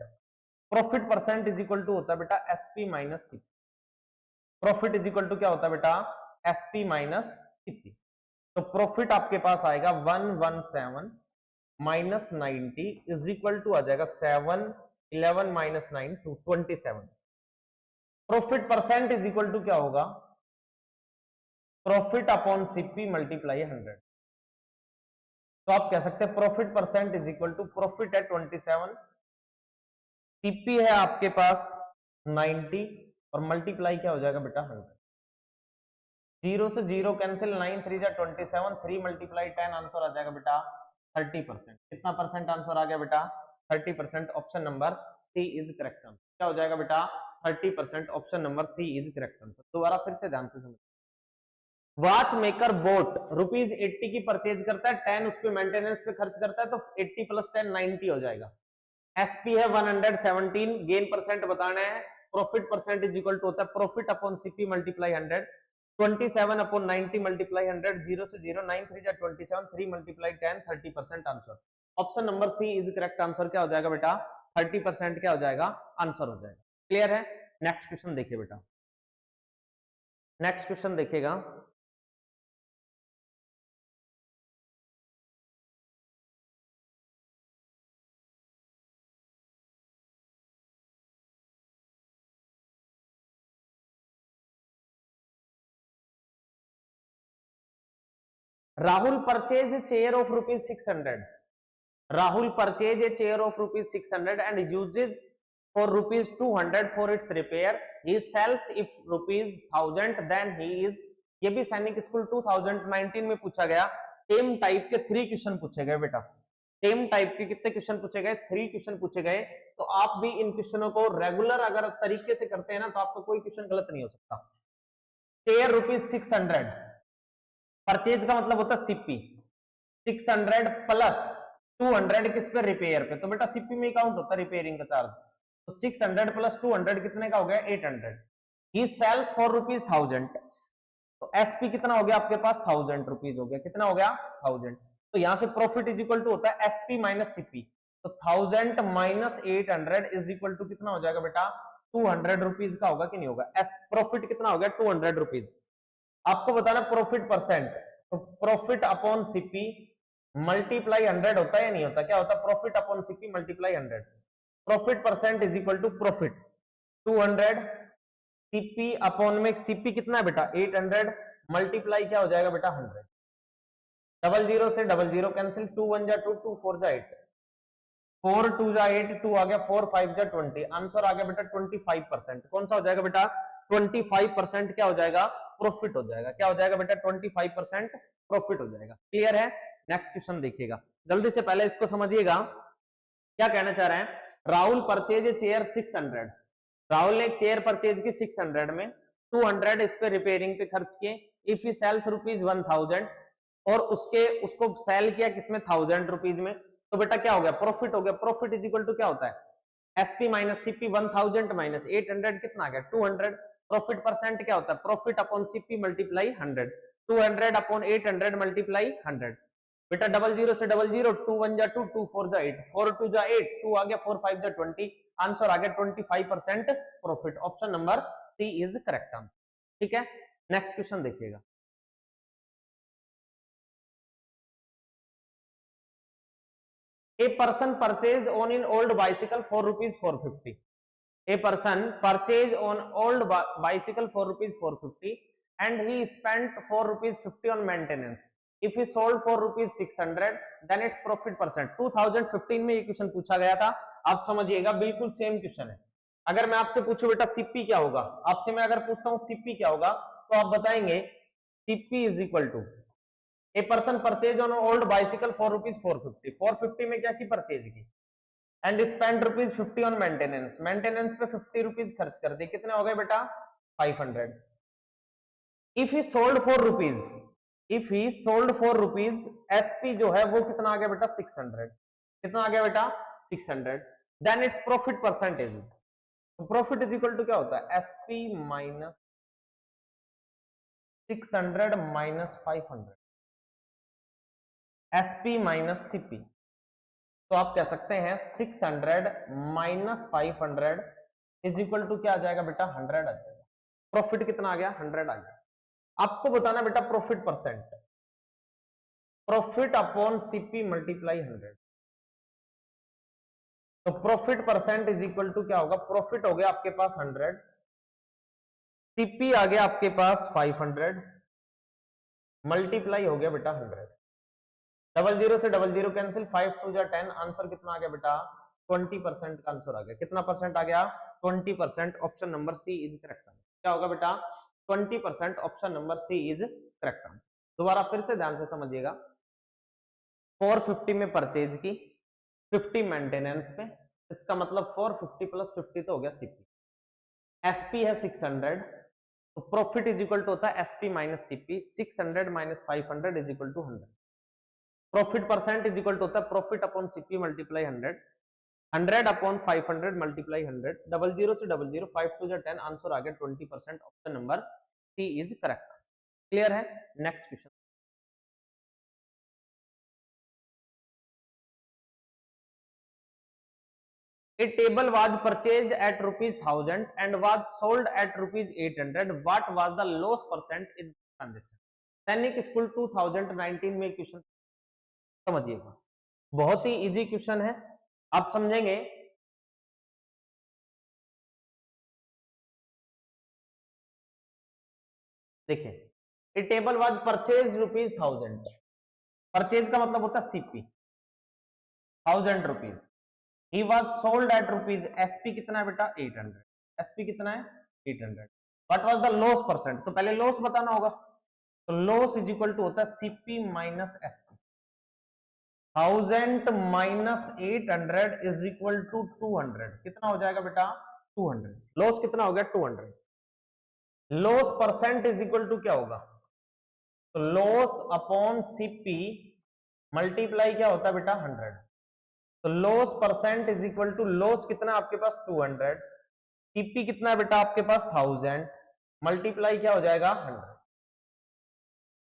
Profit percent is equal to होता है बेटा SP minus CP. Profit is equal to क्या होता है बेटा? SP minus CP. तो प्रॉफिट आपके पास आएगा 117 माइनस 90 इज इक्वल टू आ जाएगा 7, 11 minus 9 two 27। Profit percent is equal to क्या होगा? Profit upon CP multiply 100। तो आप कह सकते हैं profit percent is equal to profit है 27, सीपी है आपके पास 90 और मल्टीप्लाई क्या हो जाएगा बेटा? 100। 0 से 0 कैंसिल, 9 3 जा 27, 3 मल्टीप्लाई 10, आंसर आ जाएगा बेटा 30%। कितना परसेंट आंसर आ गया बेटा? 30%। Option number C is correct answer. क्या हो जाएगा बेटा? 30%। Option number C is correct answer. दोबारा फिर से ध्यान से समझ। वॉच मेकर बोट ₹80 की परचेज करता है, 10 उस पर मेंटेनेंस पे खर्च करता है, तो 80 प्लस 10 90 हो जाएगा। एसपी है 117, गेन परसेंट बताना है। Profit percent is equal to होता है profit upon CP multiply 100, 27 upon 90 multiply 100, 0 से 0, 9 3 जा 27, 3 multiply 10, 30% answer. Option number C is correct answer. क्या हो जाएगा बेटा? 30% क्या हो जाएगा? आंसर हो जाएगा। क्लियर है? नेक्स्ट क्वेश्चन देखिए बेटा, नेक्स्ट क्वेश्चन देखिएगा। Rahul purchased a chair of ₹600. Rahul purchased a chair of ₹600 and uses for ₹200 for its repair. He sells if ₹1000, then he is। ये भी सैनिक स्कूल 2019 में पूछा गया। सेम टाइप के 3 क्वेश्चन पूछे गए बेटा। सेम टाइप के कितने क्वेश्चन पूछे गए? 3 क्वेश्चन पूछे गए। तो आप भी इन क्वेश्चनों को रेगुलर अगर तरीके से करते हैं ना, तो आपका कोई क्वेश्चन गलत नहीं हो सकता। चेयर ₹600, परचेज का मतलब होता है सीपी, 600 प्लस 200 किस पे? रिपेयर पे। तो बेटा सीपी में काउंट होता है रिपेयरिंग का चार्ज। तो 600 प्लस 200 कितने का हो गया? 800। ही सेल्स फॉर ₹1000। तो एसपी कितना हो गया आपके पास? 1000 रुपीज हो गया। कितना हो गया? 1000। तो यहां से प्रॉफिट इज इक्वल टू होता है एसपी माइनस सीपी। तो 1000 माइनस 800 इज इक्वल टू कितना हो जाएगा बेटा? 200 रुपीज का होगा कि नहीं होगा? प्रॉफिट कितना हो गया? 200 रुपीज। आपको बताना प्रॉफिट परसेंट। तो प्रॉफिट अपॉन सीपी मल्टीप्लाई 100 होता है या नहीं होता? क्या होता है? Profit upon CP multiply 100। Profit percent is equal to profit 200, CP upon में सीपी कितना है बेटा? 800 मल्टीप्लाई क्या हो जाएगा बेटा? 100। 00 से 00 कैंसिल, 2 1 जा 2, 2 4 जा 8, 4 2 जा 8, 2 आ गया, 4 5 जा 20, आंसर आ गया बेटा 25%। कौन सा हो जाएगा बेटा? 25% क्या हो जाएगा? प्रॉफिट हो जाएगा। क्या हो जाएगा बेटा? 25% प्रॉफिट हो जाएगा। क्लियर है? नेक्स्ट क्वेश्चन देखिएगा जल्दी से, पहले इसको समझिएगा क्या कहना चाह रहे हैं। Rahul purchase a chair 600। Rahul ने एक चेयर परचेज की 600 में, 200 इस पे रिपेयरिंग पे खर्च किए। इफ ही सेल्स ₹1000 और उसको सेल किया किसमें? 1000 रुपीज में। तो बेटा क्या हो गया? प्रॉफिट हो गया। प्रॉफिट इज इक्वल टू क्या होता है? एसपी माइनस सीपी, 1000 माइनस 800 कितना आ गया? 200। प्रॉफिट परसेंट क्या होता है? Profit upon CP multiply 100, 200 upon 800 multiply 100। बेटा 00 से 00, 2 1 जा 2, 2 4 जा 8, 4 2 जा 8, 2 आ गया, 4 5 जा 20, आंसर आ गया 25% profit. Option number C is correct answer. ठीक है? नेक्स्ट क्वेश्चन देखिएगा। A person purchased on an old bicycle for ₹450. A person purchased on old bicycle for ₹450 and he spent ₹450 on maintenance. If he sold for ₹600, then its profit percent। 2015 में ये question पूछा गया था। आप समझिएगा बिल्कुल same question है। अगर मैं आपसे पूछूं बेटा सीपी क्या होगा, आपसे मैं अगर पूछता हूं सीपी क्या होगा, तो आप बताएंगे CP is equal to a person purchase on old bicycle for rupees 450, 450 में क्या की परचेज की, and spend rupees 50 on maintenance, maintenance पे 50 रुपीज खर्च कर दिए, कितने हो गए बेटा 500। If he sold for rupees, if he sold for rupees, SP जो है वो कितना आ गया बेटा 600, कितना आ गया बेटा 600, then it's profit percentage, profit is equal to क्या होता है SP minus 600 minus 500, SP minus CP, तो आप कह सकते हैं 600 माइनस 500 इज इक्वल टू क्या आ जाएगा बेटा 100 आ जाएगा, प्रॉफिट कितना आ गया 100 आ गया। आपको बताना बेटा profit percent, profit upon CP multiply 100, तो profit percent is equal to क्या होगा, प्रॉफिट हो गया आपके पास 100, सीपी आ गया आपके पास 500, मल्टीप्लाई हो गया बेटा 100, डबल जीरो से डबल जीरो कैंसिल, 5 टू जा 10, आंसर कितना आ गया बेटा 20% का आंसर आ गया, कितना परसेंट आ गया 20%, option number C is correct. क्या होगा बेटा 20%, option number C is correct. दोबारा फिर से ध्यान से समझिएगा, 450 में परचेज की, 50 मेंटेनेंस पे, इसका मतलब 450 प्लस 50 तो हो गया सीपी, एसपी है 600, तो प्रॉफिट इज इक्वल टू होता है SP minus CP, 600 minus 500 is equal to 100, profit percent is equal to होता है profit upon CP multiply 100, 100 upon 500 multiply 100, double zero से डबल जीरो, 5 टू 10, आंसर आ गया 20%, option number C is correct. Clear है, next question. A table was purchased at rupees 1000 and was sold at rupees 800. What was the loss percent in transaction? सैनिक school 2019 में question समझिएगा, बहुत ही easy question है, आप समझेंगे। देखिए, a table was purchase rupees 1000, purchase का मतलब होता है CP 1000 rupees, he was sold at rupees, SP कितना है बेटा 800, एसपी कितना है 800, what was the loss percent, तो पहले लॉस बताना होगा, तो लॉस इज इक्वल टू होता है CP minus SP, 1000 minus 800 is equal to 200, कितना हो जाएगा बेटा 200, लॉस कितना हो गया 200, loss percent is equal to क्या होगा, तो लॉस अपॉन सीपी मल्टीप्लाई क्या होता है बेटा 100, तो loss percent is equal to loss कितना आपके पास 200, सीपी कितना है बेटा आपके पास 1000, मल्टीप्लाई क्या हो जाएगा 100,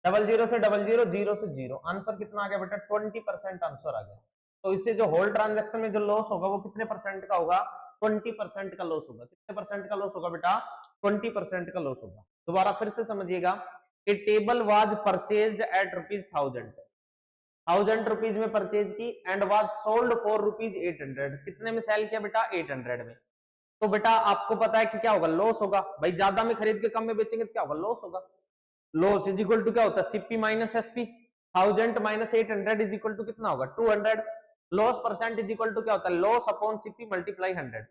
डबल जीरो से डबल जीरो, जीरो से जीरो, आंसर कितना आ गया बेटा 20% आंसर आ गया। तो इससे जो होल ट्रांजैक्शन में जो लॉस होगा वो कितने परसेंट का होगा 20% का लॉस होगा, कितने परसेंट का लॉस होगा बेटा 20% का लॉस होगा। दोबारा फिर से समझिएगा, a table was purchased at rupees 1000 rupees में परचेज की and was sold for rupees 800, कितने में सेल किया बेटा 800 में, तो बेटा आपको पता है कि क्या होगा लॉस होगा, भाई ज्यादा में खरीद के कम में बेचेंगे तो क्या होगा लॉस होगा, लॉस इज इक्वल टू क्या होता है CP minus SP, 1000 minus 800 is equal to कितना होगा 200, loss percent is equal to क्या होता है loss upon CP multiply 100,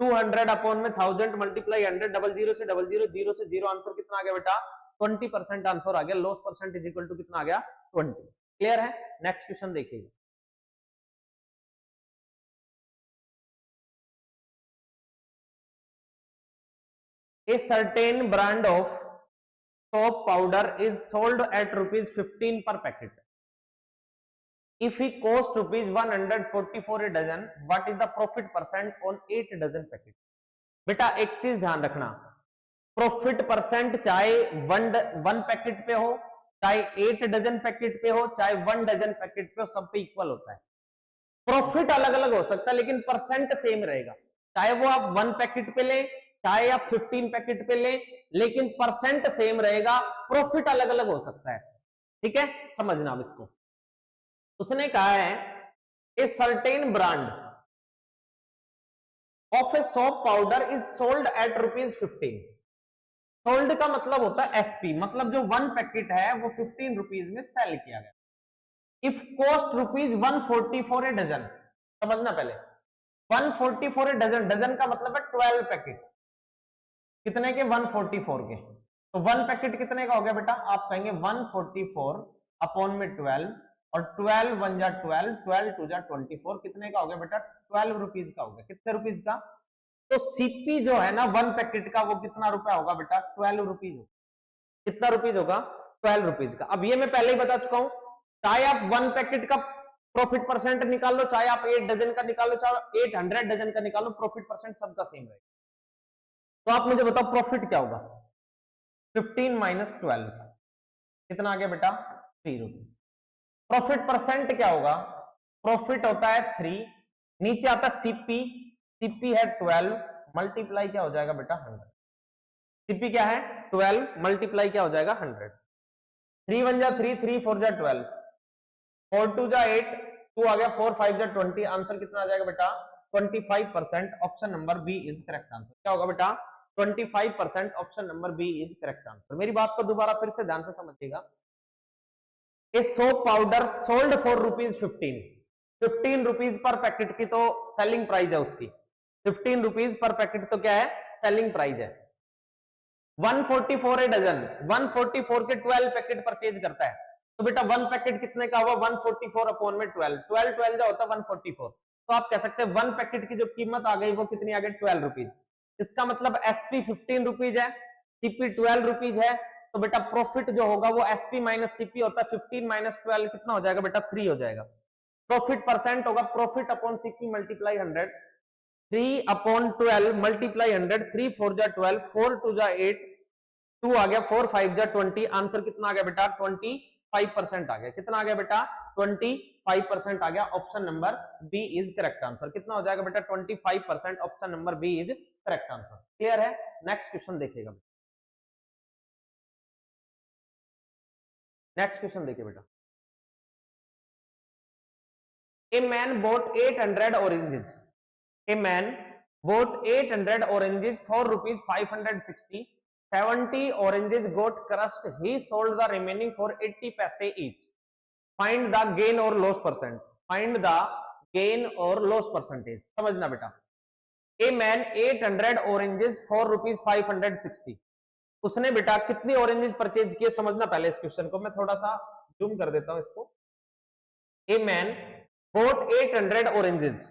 200 upon में 1000 मल्टीप्लाई 100, डबल जीरो से डबल जीरो, जीरो से जीरो, आंसर कितना आ गया बेटा 20% आंसर आ गया, loss percent is equal to कितना आ गया 20। क्लियर है, नेक्स्ट क्वेश्चन देखिए, a certain brand of soap powder is sold at rupees 15 per packet, if he cost rupees 144 a dozen, what is the profit percent on 8 dozen packet? बेटा एक चीज ध्यान रखना, प्रॉफिट परसेंट चाहे one packet पे हो, चाहे 8 डजन पैकेट पे हो, चाहे 1 डजन पैकेट पे हो, सब पे इक्वल होता है, प्रॉफिट अलग अलग हो सकता है लेकिन परसेंट सेम रहेगा, चाहे वो आप 1 पैकेट पे ले, चाहे आप 15 पैकेट पे ले, लेकिन परसेंट सेम रहेगा, प्रॉफिट अलग अलग हो सकता है। ठीक है, समझना अब इसको, उसने कहा है a certain brand of A soap powder is sold at rupees 15, sold का मतलब होता है एसपी, मतलब जो 1 पैकेट है वो 15 रुपीज में सेल किया गया, if cost rupees 144 a dozen, समझना पहले 144 ए डजन, डजन का मतलब है 12 पैकेट, कितने के 144 के, तो 1 पैकेट कितने का हो गया बेटा, आप कहेंगे 144 अपॉन में 12 और 12 वन जा 12, 12 टू जा 24, कितने का हो गया बेटा 12 रुपीज का हो गया। कितने रुपीज का? तो सीपी जो है ना 1 पैकेट का वो कितना रुपया होगा बेटा 12 रुपीज। कितना रुपीज होगा 12 रुपीज का। अब ये मैं पहले ही बता चुका हूं, चाहे आप 1 पैकेट का प्रॉफिट परसेंट निकाल लो, चाहे आप 8 डजन का निकाल लो, चाहे 800 डजन का निकाल लो, प्रॉफिट परसेंट सबका सेम रहेगा। तो आप मुझे बताओ प्रॉफिट क्या होगा 15 माइनस 12, कितना आ गया बेटा 3 रुपीज। प्रॉफिट परसेंट क्या होगा? प्रॉफिट होता है 3, नीचे आता है सीपी, सीपी है 12 मल्टीप्लाई क्या हो जाएगा बेटा 100। सीपी क्या है 12 मल्टीप्लाई क्या हो जाएगा 100। 3 1 जा 3, 3 4 जा 12, 4 2 जा 8, 2 आ गया, 4 5 जा 20, आंसर कितना आ जाएगा बेटा 25%। Option number B is correct answer. क्या होगा बेटा 25%, option number B is correct answer. मेरी बात को दोबारा फिर से ध्यान से समझिएगा। A soap powder sold for ₹15, 15 rupees per packet की तो सेलिंग प्राइस है उसकी, 15 रुपीज पर पैकेट तो क्या है सेलिंग प्राइस है। 144 है डजन, 144 के 12 पैकेट परचेज करता है, तो बेटा 1 पैकेट कितने का हुआ 144 अपॉन में 12, 12 12 जो होता है 144, तो आप कह सकते हैं 1 पैकेट की जो कीमत आ गई वो कितनी आ गई 12 रुपीज। इसका मतलब एसपी 15 रुपीज है, सीपी 12 रुपीज है, तो बेटा प्रॉफिट जो होगा वो एसपी माइनस सीपी होता है, 15 माइनस 12 कितना हो जाएगा बेटा 3 हो जाएगा। प्रॉफिट परसेंट होगा profit upon CP multiply 100, 3 upon 12 multiply 100, 3 4 जा 12, 4 2 जा 8, 2 आ गया, 4 5 जा 20, आंसर कितना आ गया बेटा 25% आ गया। कितना आ गया बेटा 25% आ गया। Option number B is correct answer. कितना हो जाएगा बेटा 25%, option number B is correct answer. Clear है? नेक्स्ट क्वेश्चन देखिएगा, नेक्स्ट क्वेश्चन देखिए बेटा। A man bought 800 oranges, a man bought 800 oranges for ₹560, 70 oranges got crushed, he sold the remaining for 80 paise each, find the gain or loss percent, find the gain or loss percentage। समझना बेटा, a man 800 oranges for ₹560, उसने बेटा कितनी oranges purchase किए समझना पहले इस question को। मैं थोड़ा सा जूम कर देता हूं इसको। ए मैन बोट 800 oranges,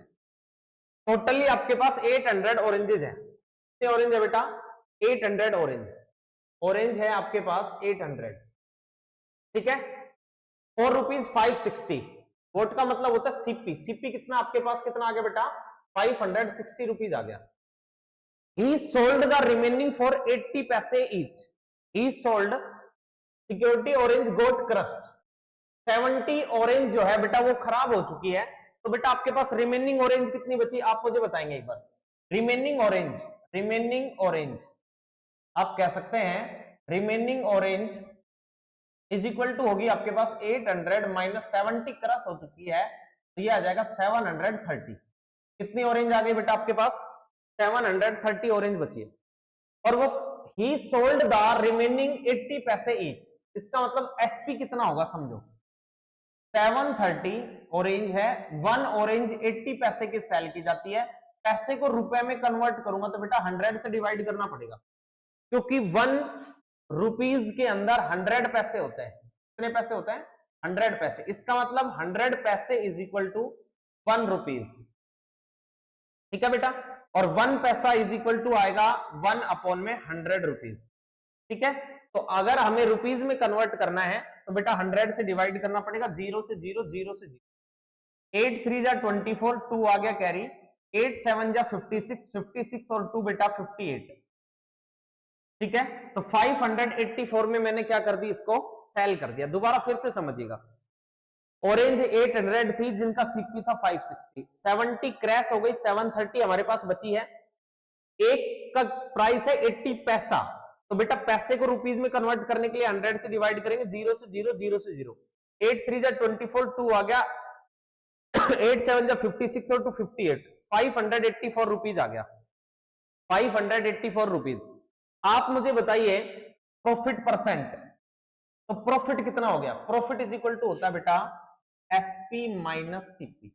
टोटली आपके पास 800 ऑरेंजेस हैं। कितने ऑरेंज है बेटा 800 ऑरेंज, ऑरेंज है आपके पास 800, ठीक है। ₹560, वोट का मतलब होता है सीपी, सीपी कितना आपके पास कितना आ गया बेटा 560 रुपीज आ गया। He sold the remaining for 80 paise each, he sold security orange got crushed, 70 orange जो है बेटा वो खराब हो चुकी है, तो बेटा आपके पास रिमेनिंग ऑरेंज कितनी बची आप मुझे बताएंगे एक बार। रिमेनिंग ऑरेंज, रिमेनिंग ऑरेंज आप कह सकते हैं remaining orange is equal to होगी आपके पास 800 माइनस 70 क्रश हो चुकी है, तो ये आ जाएगा 730। कितनी ऑरेंज आ गई बेटा आपके पास 730 ऑरेंज बची है, और वो ही sold the remaining 80 paise each, इसका मतलब एसपी कितना होगा समझो 730 ऑरेंज है, 1 ऑरेंज 80 पैसे की सेल की जाती है, पैसे को रुपए में कन्वर्ट करूंगा तो बेटा 100 से डिवाइड करना पड़ेगा, क्योंकि 1 रुपीज के अंदर 100 पैसे होते हैं। कितने पैसे होते हैं 100 पैसे, इसका मतलब 100 पैसे इज इक्वल टू 1 रुपीज, ठीक है बेटा, और 1 पैसा इज इक्वल टू आएगा 1 अपॉन में 100 रुपीज, ठीक है। तो अगर हमें रुपीज में कन्वर्ट करना है तो बेटा 100 से डिवाइड करना पड़ेगा, 0 से 0, 0 से 0, 8 3 जा 24, 2 आ गया कैरी, 8 7 जा 56, 56 और 2 बेटा 58, ठीक है। तो 584 में मैंने क्या कर दी इसको सेल कर दिया। दोबारा फिर से समझिएगा, ऑरेंज 800 थी जिनका सीपी था 560, 70 क्रैश हो गई, 730 हमारे पास बची है, एक का प्राइस है 80 पैसा, तो बेटा पैसे को रुपीज में कन्वर्ट करने के लिए 100 से डिवाइड करेंगे, 0 से 0, 0 से 0, 8 3 जा 24, 2 आ गया, 8 7 जा 56 और 2 58, 584 रुपीज आ गया, 584 रुपीज। आप मुझे बताइए प्रॉफिट परसेंट, तो प्रॉफिट कितना हो गया, प्रॉफिट इज इक्वल टू होता है बेटा एसपी माइनस सीपी।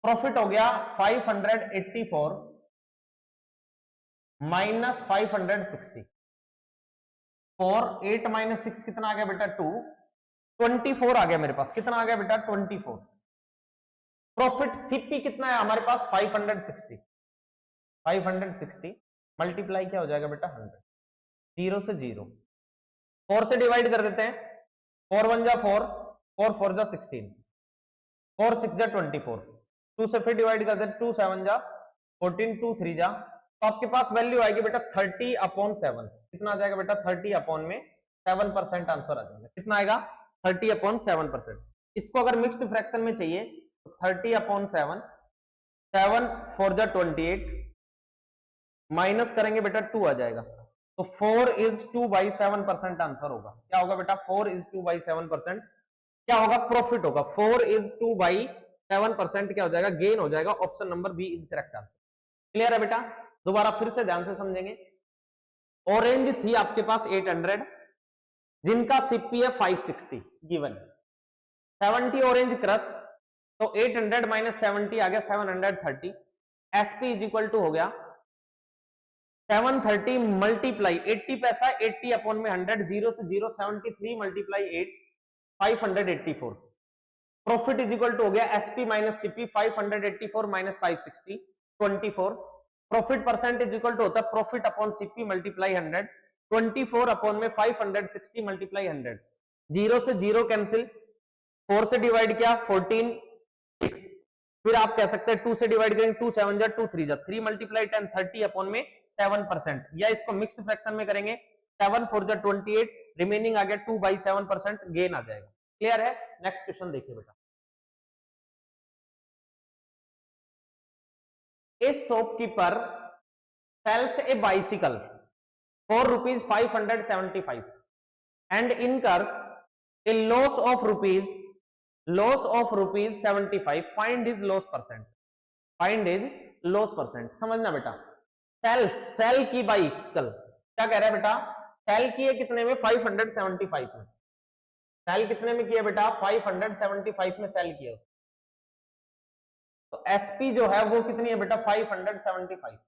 प्रॉफिट हो गया 584 माइनस 560, और 8 माइनस 6 कितना आ गया बेटा 2, 24 आ गया मेरे पास। कितना आ गया बेटा? 24। प्रॉफिट सीपी कितना है हमारे पास? 560। 560 मल्टीप्लाई क्या हो जाएगा बेटा? 100। जीरो से जीरो, 4 से डिवाइड कर देते हैं। 4 1 जा 4, 4 4 जा 16, 4 6 जा 24, 2 से फिर डिवाइड कर देते, 2 7 जा 14, 2 3 जा, तो आपके पास वैल्यू आएगी बेटा 30/7। कितना आ जाएगा बेटा? 30 में 7% आंसर आ जाएगा। कितना आएगा? 30/7%। इसको अगर मिक्स्ड फ्रैक्शन में चाहिए तो 30/7, 7 4 जा 28, माइनस करेंगे बेटा 2 आ जाएगा, तो 4:2/7% आंसर होगा। क्या होगा बेटा? 4:2/7%। क्या होगा? प्रॉफिट होगा। 4:2/7% क्या हो जाएगा? गेन हो जाएगा। Option number B is correct answer. Clear है बेटा? दोबारा फिर से ध्यान से समझेंगे। ऑरेंज थी आपके पास 800, जिनका सीपी है 560 गिवन, 70 ऑरेंज क्रश, तो 800 माइनस 70 आ गया 730। एसपी इज इक्वल टू हो गया 730 मल्टीप्लाई 80 पैसा, 80/100, 0 से 0, 73 multiply 8, 584। Profit is equal to हो गया SP minus CP, 584 minus 560, 24। Profit percent is equal to होता है प्रॉफिट अपॉन सीपी मल्टीप्लाई 100, 24 में 560 मल्टीप्लाई 100, 0 से 0 कैंसिल, 4 से डिवाइड किया 14, 6, फिर आप कह सकते हैं 2 से डिवाइड करेंगे, 2 7 जा 2 3 जा, 3 मल्टीप्लाई 10, 30 में 7%, या इसको मिक्स्ड फ्रैक्शन में करेंगे 7 4 जा 28, रिमेनिंग आ गया 2/7% गेन आ जाएगा। क्लियर है? नेक्स्ट क्वेश्चन देखिए बेटा। A shopkeeper sells a bicycle for rupees 575 and incurs a loss of rupees 75. Find his loss percent. Find his loss percent. समझना बेटा, सेल की बाइसिकल, क्या कह रहा है बेटा? सेल की है कितने में? 575 में। सेल कितने में किया बेटा? 575 में सेल किया। तो एसपी जो है वो कितनी है बेटा? 575,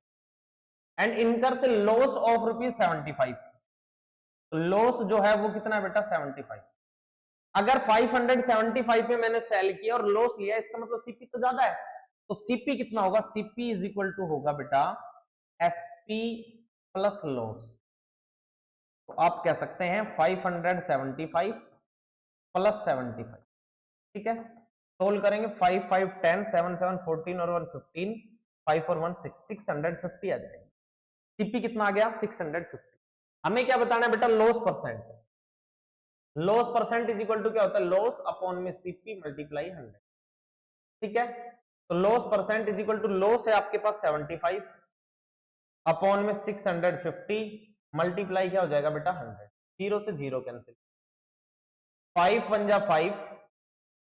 एंड इनकर से लॉस ऑफ रुपीज 75, तो लॉस जो है वो कितना है बेटा? 75। अगर 575 में मैंने सेल किया और लॉस लिया, इसका मतलब सीपी तो ज्यादा है, तो सीपी कितना होगा? सीपी इज इक्वल टू होगा बेटा एसपी प्लस लॉस। तो आप कह सकते हैं 575 प्लस 75। ठीक है, सोल्व करेंगे, 5 5 10, 7 7 14 और 1 15, 5 और 1 6, 650 आ जाएगा। सीपी कितना आ गया? 650। हमें क्या बताना है बेटा? Loss percent. Loss percent is equal to क्या होता है? लॉस अपॉन में सीपी मल्टीप्लाई 100। ठीक है, तो loss percent is equal to loss है आपके पास 75 अपॉन में 650 मल्टीप्लाई क्या हो जाएगा बेटा? 100। 0 से 0 कैंसिल, 5 1 जा 5,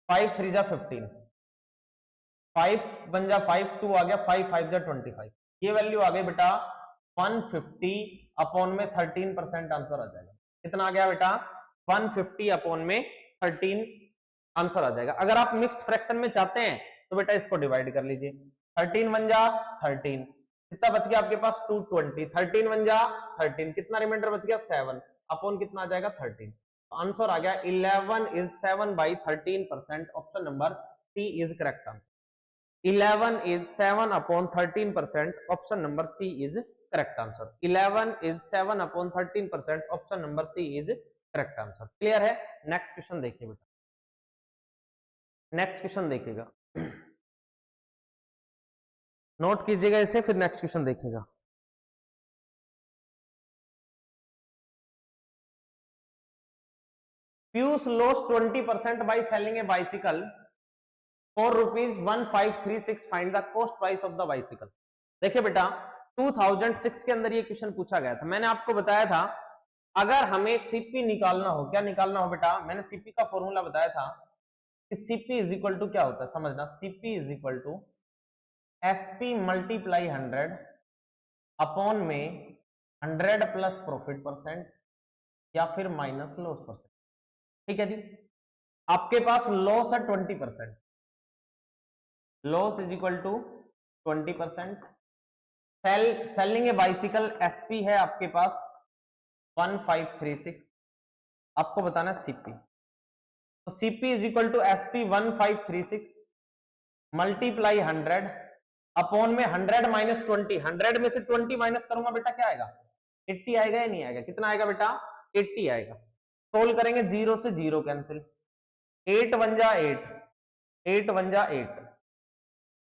5 3 जा 15, 5 1 जा 5, 2 आ गया, 5 5 जा 25, ये वैल्यू आ गई बेटा 150 अपॉन में 13% आंसर आ जाएगा। कितना आ गया बेटा? 150 अपॉन में 13 आंसर आ जाएगा। अगर आप मिक्स्ड फ्रैक्शन में चाहते हैं तो बेटा इसको डिवाइड कर लीजिए, 13 1 जा 13, कितना बच गया आपके पास? 220, 13 1 जा 13, कितना रिमाइंडर बच गया? 7 अपॉन कितना आ जाएगा? 13। आंसर आ गया 11 is 7/13%। Option number C is correct answer. 11 is 7/13%. Option number C is correct answer. 11 is 7/13%. Option number C is correct answer. Clear है? नेक्स्ट क्वेश्चन देखिए बेटा, नेक्स्ट क्वेश्चन देखिएगा, नोट कीजिएगा इसे, फिर नेक्स्ट क्वेश्चन देखिएगा। Piyush lost 20% by selling a bicycle for rupees 1536. Find the cost price of the bicycle. देखिए बेटा, 2006 के अंदर ये क्वेश्चन पूछा गया था। मैंने आपको बताया था अगर हमें सीपी निकालना हो, क्या निकालना हो बेटा? मैंने सीपी का फॉर्मूला बताया था कि सीपी इज इक्वल टू क्या होता है, समझना, CP is equal to SP multiply 100 upon में 100 प्लस प्रॉफिट परसेंट या फिर माइनस लॉस परसेंट। ठीक है जी, आपके पास लॉस है 20%, loss is equal to 20%। Selling a bicycle, SP है आपके पास 1536, आपको बताना सीपी। तो Cp is equal to SP 1536 multiply 100 upon में 100 माइनस 20, 100 में से 20 माइनस करूंगा बेटा क्या आएगा 80 आएगा या नहीं आएगा, कितना आएगा बेटा 80 आएगा। सोल्व करेंगे, 0 से 0 कैंसिल, 8 1 जा 8, 8 1 जा 8,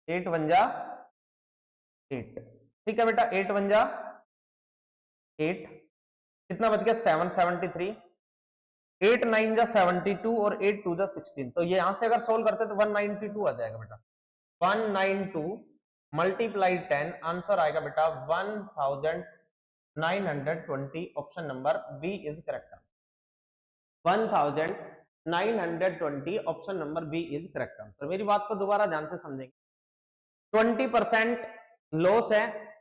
8 1 जा 8, ठीक है बेटा 8 1 जा 8, कितना बच गया 773, 8 9 जा 72 और 8 2 जा 16, तो ये यहां से अगर सोल्व करते तो 192 आ जाएगा बेटा, 192 मल्टीप्लाई 10, आंसर आएगा बेटा 1920, option number B is correct. 1920 option number B is correct answer. मेरी बात को दोबारा ध्यान से समझेंगे, 20% लॉस है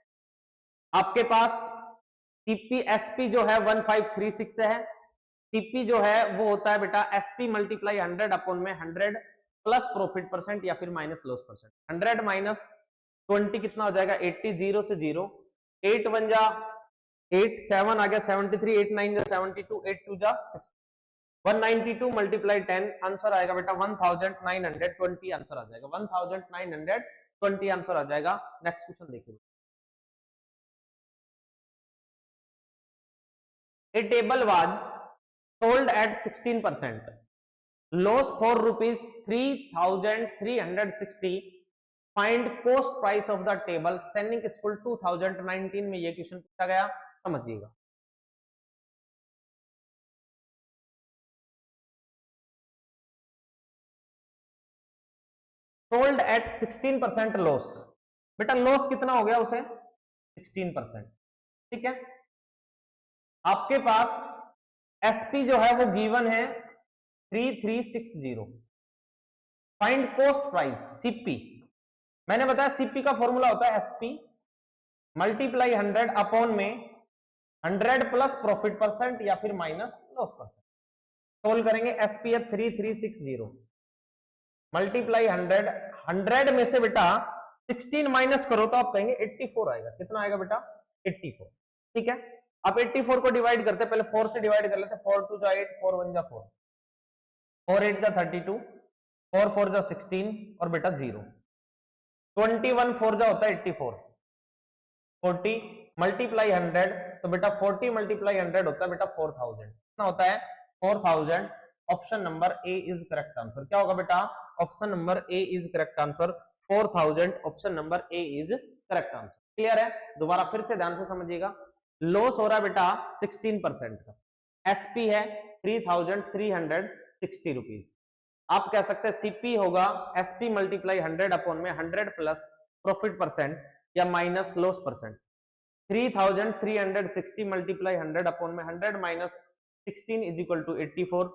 आपके पास, सीपी एसपी जो है 1536 है, सीपी जो है वो होता है बेटा एसपी मल्टीप्लाई 100 अपॉन में 100 प्लस प्रॉफिट परसेंट या फिर माइनस लॉस परसेंट, 100 माइनस 20 कितना हो जाएगा 80, 0 से 0, 8 1 जा 8, 7 आ गया 73, 8 9 जा 72, 8 2 जा 60, 192 मल्टीप्लाई 10, आंसर आएगा बेटा 1920 आंसर आ जाएगा, 1920 आंसर आ जाएगा। नेक्स्ट क्वेश्चन देखिए, a table was sold at 16%, loss for rupees 3360, find cost price of the table sending school 2019 में ये क्वेश्चन पूछा गया, समझिएगा। सोल्ड एट 16% लॉस, बेटा लॉस कितना हो गया उसे 16%, ठीक है। आपके पास एसपी जो है वो गिवन है 3360, फाइंड कॉस्ट प्राइस सीपी, मैंने बताया सीपी का फॉर्मूला होता है एसपी मल्टीप्लाई 100 अपॉन में 100 प्लस प्रॉफिट परसेंट या फिर माइनस लॉस परसेंट। सोल्व करेंगे, एसपी है 3360 मल्टीप्लाई 100, 100 में से बेटा 16 माइनस करो तो आप कहेंगे 84 आएगा, कितना आएगा बेटा 84, ठीक है। आप 84 को डिवाइड करते, पहले 4 से डिवाइड कर लेते, 4 2 जा 8, 4 1 जा 4, 4 8 जा 32, 4 4 जा 16 और बेटा 0, 21 4 जा होता है 84, 40 मल्टीप्लाई 100, तो बेटा 40 मल्टीप्लाई 100 होता है बेटा 4000, कितना होता है 4000, option number A is correct answer. क्या होगा बेटा, option number A is correct answer, 4000 option number A is correct answer. Clear है, दोबारा फिर से ध्यान से समझिएगा, लॉस हो रहा है बेटा 16% का, एसपी है 3360 रुपीज, आप कह सकते हैं सीपी होगा एसपी मल्टीप्लाई 100 अपॉन में 100 प्लस प्रॉफिट परसेंट या minus loss percent, 3360 multiply 100 upon में 100 माइनस 16 इज इक्वल टू 84।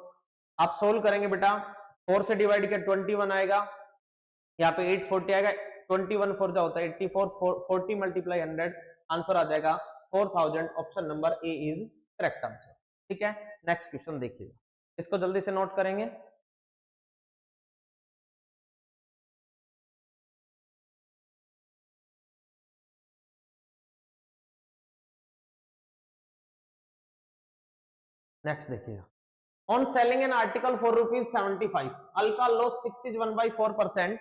आप सोल्व करेंगे बेटा, 4 से डिवाइड किया 21 आएगा, यहाँ पे 840 आएगा, 21 4 जा होता है 84, 40 मल्टीप्लाई 100, आंसर आ जाएगा 4000, option number A is correct answer, ठीक है। नेक्स्ट क्वेश्चन देखिएगा, इसको जल्दी से नोट करेंगे, नेक्स्ट देखिएगा, on selling an article for ₹75, Alka loss 6 is 1/4%,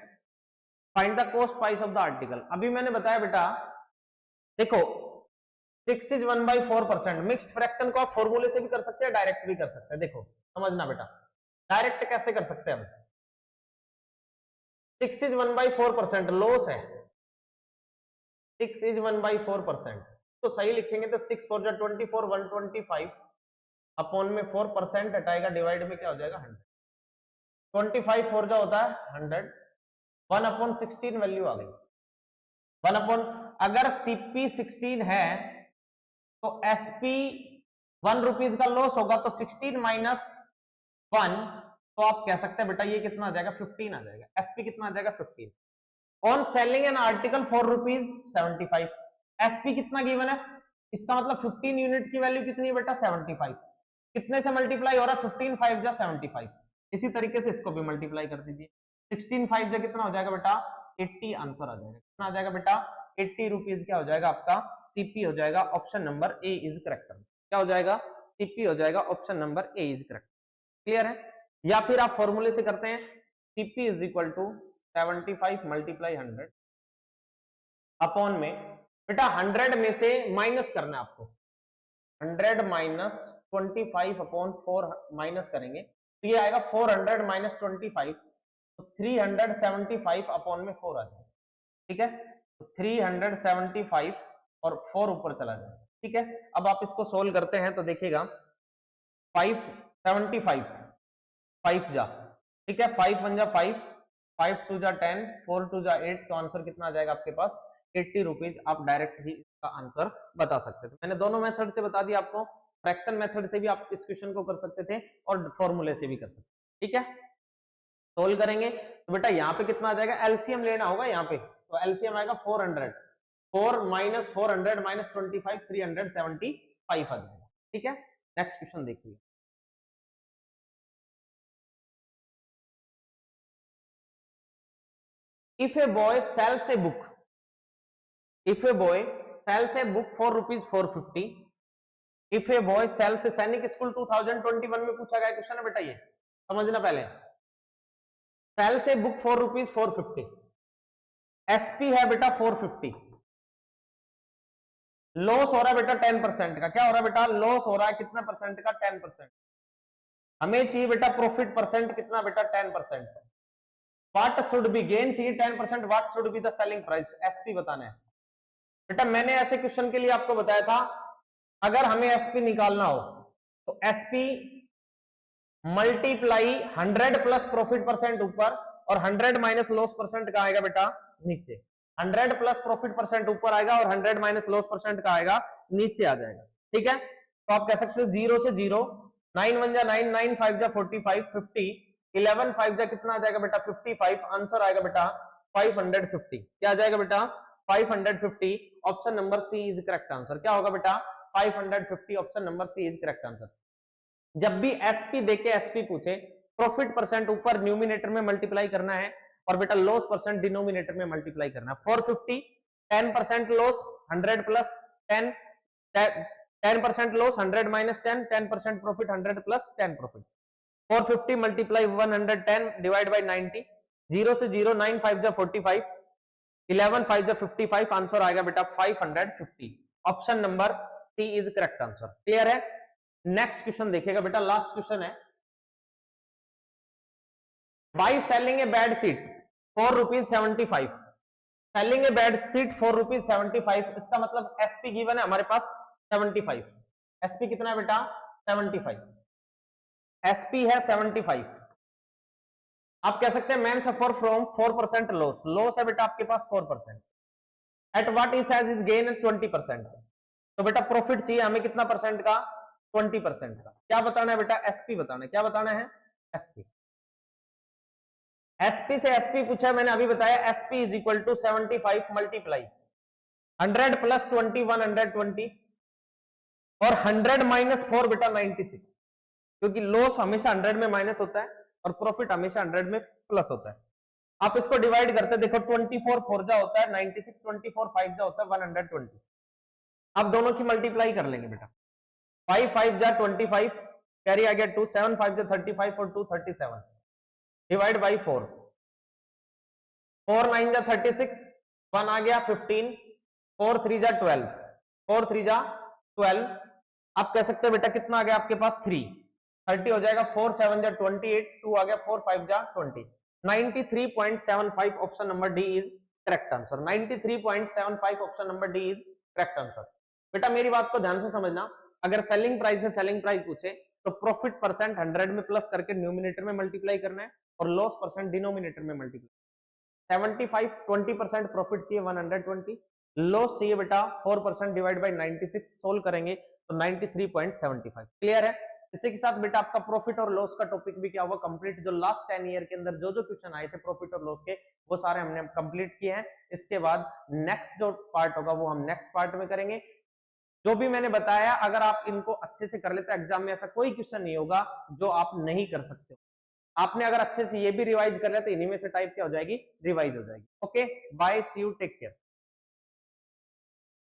find the cost price of the article. अभी मैंने बताया बेटा देखो 6 is 1/4%, मिक्स्ड फ्रैक्शन को आप फॉर्मूले से भी कर सकते हैं, डायरेक्ट भी कर सकते हैं। देखो समझना बेटा, डायरेक्ट कैसे कर सकते हैं हम, 6 is 1/4% लॉस है, 6 is 1/4%, तो सही लिखेंगे तो 6 4 जा 24, 125 अपॉन में 4% हटाएगा, डिवाइड में क्या हो जाएगा 100, 25 4 जा होता है 100, 1/16 वैल्यू आ गई, 1 अगर सीपी 16 है तो एसपी 1 रुपीज का लॉस होगा, तो 16 माइनस 1, तो आप कह सकते हैं बेटा ये कितना आ जाएगा 15 आ जाएगा, एसपी कितना आ जाएगा 15। On selling an article for ₹75, SP कितना गिवन है, इसका मतलब 15 यूनिट की वैल्यू कितनी है बेटा 75, कितने से मल्टीप्लाई हो रहा है 15 5 जा 75, इसी तरीके से इसको भी मल्टीप्लाई कर दीजिए, 16 5 जा कितना हो जाएगा बेटा 80, आंसर आ जाएगा, कितना आ जाएगा बेटा 80 रुपीज, क्या हो जाएगा आपका सीपी हो जाएगा, option number A is correct, क्या हो जाएगा सीपी हो जाएगा, option number A is correct. Clear है, या फिर आप फॉर्मूले से करते हैं CP is equal to 75 multiply 100 upon में, बेटा 100 में से माइनस करना है आपको, 100 माइनस 25 अपॉन 4 माइनस करेंगे तो ये आएगा 400 माइनस 25, तो 375 अपॉन में 4 आ जाएगा, ठीक है। तो 375 और 4 ऊपर चला जाएगा, ठीक है। अब आप इसको सोल्व करते हैं तो देखिएगा 575 5 जा, ठीक है, 5 1 जा 5, 5 2 जा 10, 4 2 जा 8, तो आंसर कितना आ जाएगा आपके पास 80 रुपीज। आप डायरेक्ट ही इसका आंसर बता सकते थे। मैंने दोनों मेथड से बता दिया आपको, फ्रैक्शन मेथड से भी आप इस क्वेश्चन को कर सकते थे और फॉर्मूले से भी कर सकते थे, ठीक है। सोल्व करेंगे तो बेटा यहाँ पे कितना आ जाएगा, एलसीएम लेना होगा यहाँ पे, तो एलसीएम आएगा 400, 4 माइनस 400 माइनस 25 375 आ जाएगा, ठीक है। नेक्स्ट क्वेश्चन देखिए, if a boy sells a book, if a boy sells a book for rupees 450, if a boy sells a सैनिक स्कूल 2021 में पूछा गया क्वेश्चन है बेटा, ये समझना पहले, sells a book for rupees 450, SP है बेटा 450, लॉस हो रहा है बेटा 10% का, क्या हो रहा है बेटा, लॉस हो रहा है कितना परसेंट का, 10%। हमें चाहिए बेटा प्रॉफिट परसेंट कितना बेटा, 10%। व्हाट शुड बी, गेन चाहिए 10%, what should be the selling price, SP बताना है बेटा। मैंने ऐसे क्वेश्चन के लिए आपको बताया था, अगर हमें एसपी निकालना हो तो SP multiply 100 plus profit percent ऊपर और 100 माइनस लॉस परसेंट का आएगा बेटा नीचे, 100 प्लस प्रॉफिट परसेंट ऊपर आएगा और 100 माइनस लॉस परसेंट का आएगा नीचे आ जाएगा, ठीक है। तो आप कह सकते हो 0 से 0, 9 1 जा 9, 9 5 जा 45, 50, 11 5 जा कितना आ जाएगा बेटा 55, आंसर आएगा बेटा 550, क्या आ जाएगा बेटा 550। Option number C is correct answer, क्या होगा बेटा 550, option number C is correct answer. जब भी एसपी देके एसपी पूछे, प्रॉफिट परसेंट ऊपर न्यूमिनेटर में मल्टीप्लाई करना है और बेटा लॉस परसेंट डिनोमिनेटर में मल्टीप्लाई करना है। 450 10% loss, 100 plus 10, 10% loss, 100 minus 10, 10% profit, 100 plus 10 profit. 450 multiply 110 divide by 90, 0 से 0, 9 5 जा 45, 11 5 जा 55, आंसर आएगा बेटा 550। Option number C is correct answer, clear है। नेक्स्ट क्वेश्चन देखिएगा बेटा, लास्ट क्वेश्चन है, by selling a bed sheet for ₹75, selling a bed sheet for ₹75, इसका मतलब एसपी गिवन है हमारे पास 75, एसपी कितना है बेटा 75, एसपी है 75। आप कह सकते हैं man suffer from 4% loss, loss है बेटा आपके पास 4%, at what is has is gain 20%, तो बेटा प्रॉफिट चाहिए हमें कितना परसेंट का, 20% का। क्या बताना है बेटा, एसपी बताना है, क्या बताना है एसपी। एसपी से एसपी पूछा है, मैंने अभी बताया SP is equal to 75 multiply 100 plus 20 120 और 100 माइनस 4 बेटा 96, क्योंकि लॉस हमेशा 100 में माइनस होता है और प्रॉफिट हमेशा 100 में प्लस होता है। आप इसको डिवाइड करते देखो, 24 4 जा होता है 96, 24 5 जा होता है 120, आप दोनों की मल्टीप्लाई कर लेंगे बेटा, 5 5 जा 25, कैरी आ गया 2, 7 5 जा 35 और 2 37, डिवाइड बाई 4, 4 9 जा 36, 1 आ गया 15, 4 3 जा 12, 4 3 जा 12, आप कह सकते हो बेटा कितना आ गया आपके पास 3, 30 हो जाएगा, 4 7 जा 28, 2 आ गया, 4 5 जा 20, 93.75, option number D is correct answer, 93.75, option number D is correct answer. बेटा मेरी बात को ध्यान से समझना, अगर सेलिंग प्राइस है, सेलिंग प्राइस पूछे तो प्रॉफिट परसेंट 100 में प्लस करके न्यूमिनेटर में मल्टीप्लाई करना है और लॉस परसेंट डिनोमिनेटर में मल्टीप्लाई। 75 20% प्रॉफिट चाहिए 120, लॉस चाहिए बेटा 4% डिवाइड बाय 96, सोल्व करेंगे तो 93.75, क्लियर है। इसी के साथ बेटा आपका प्रॉफिट और लॉस का टॉपिक भी क्या हुआ कंप्लीट। जो लास्ट 10 ईयर के अंदर जो क्वेश्चन आए थे प्रॉफिट और लॉस के, वो सारे हमने कंप्लीट किए हैं। इसके बाद नेक्स्ट जो पार्ट होगा वो हम नेक्स्ट पार्ट में करेंगे। जो भी मैंने बताया अगर आप इनको अच्छे से कर लेते, एग्जाम में ऐसा कोई क्वेश्चन नहीं होगा जो आप नहीं कर सकते। आपने अगर अच्छे से ये भी रिवाइज कर लिया तो इन्हीं में से टाइप क्या हो जाएगी, रिवाइज हो जाएगी। Okay, bye, see you, take care.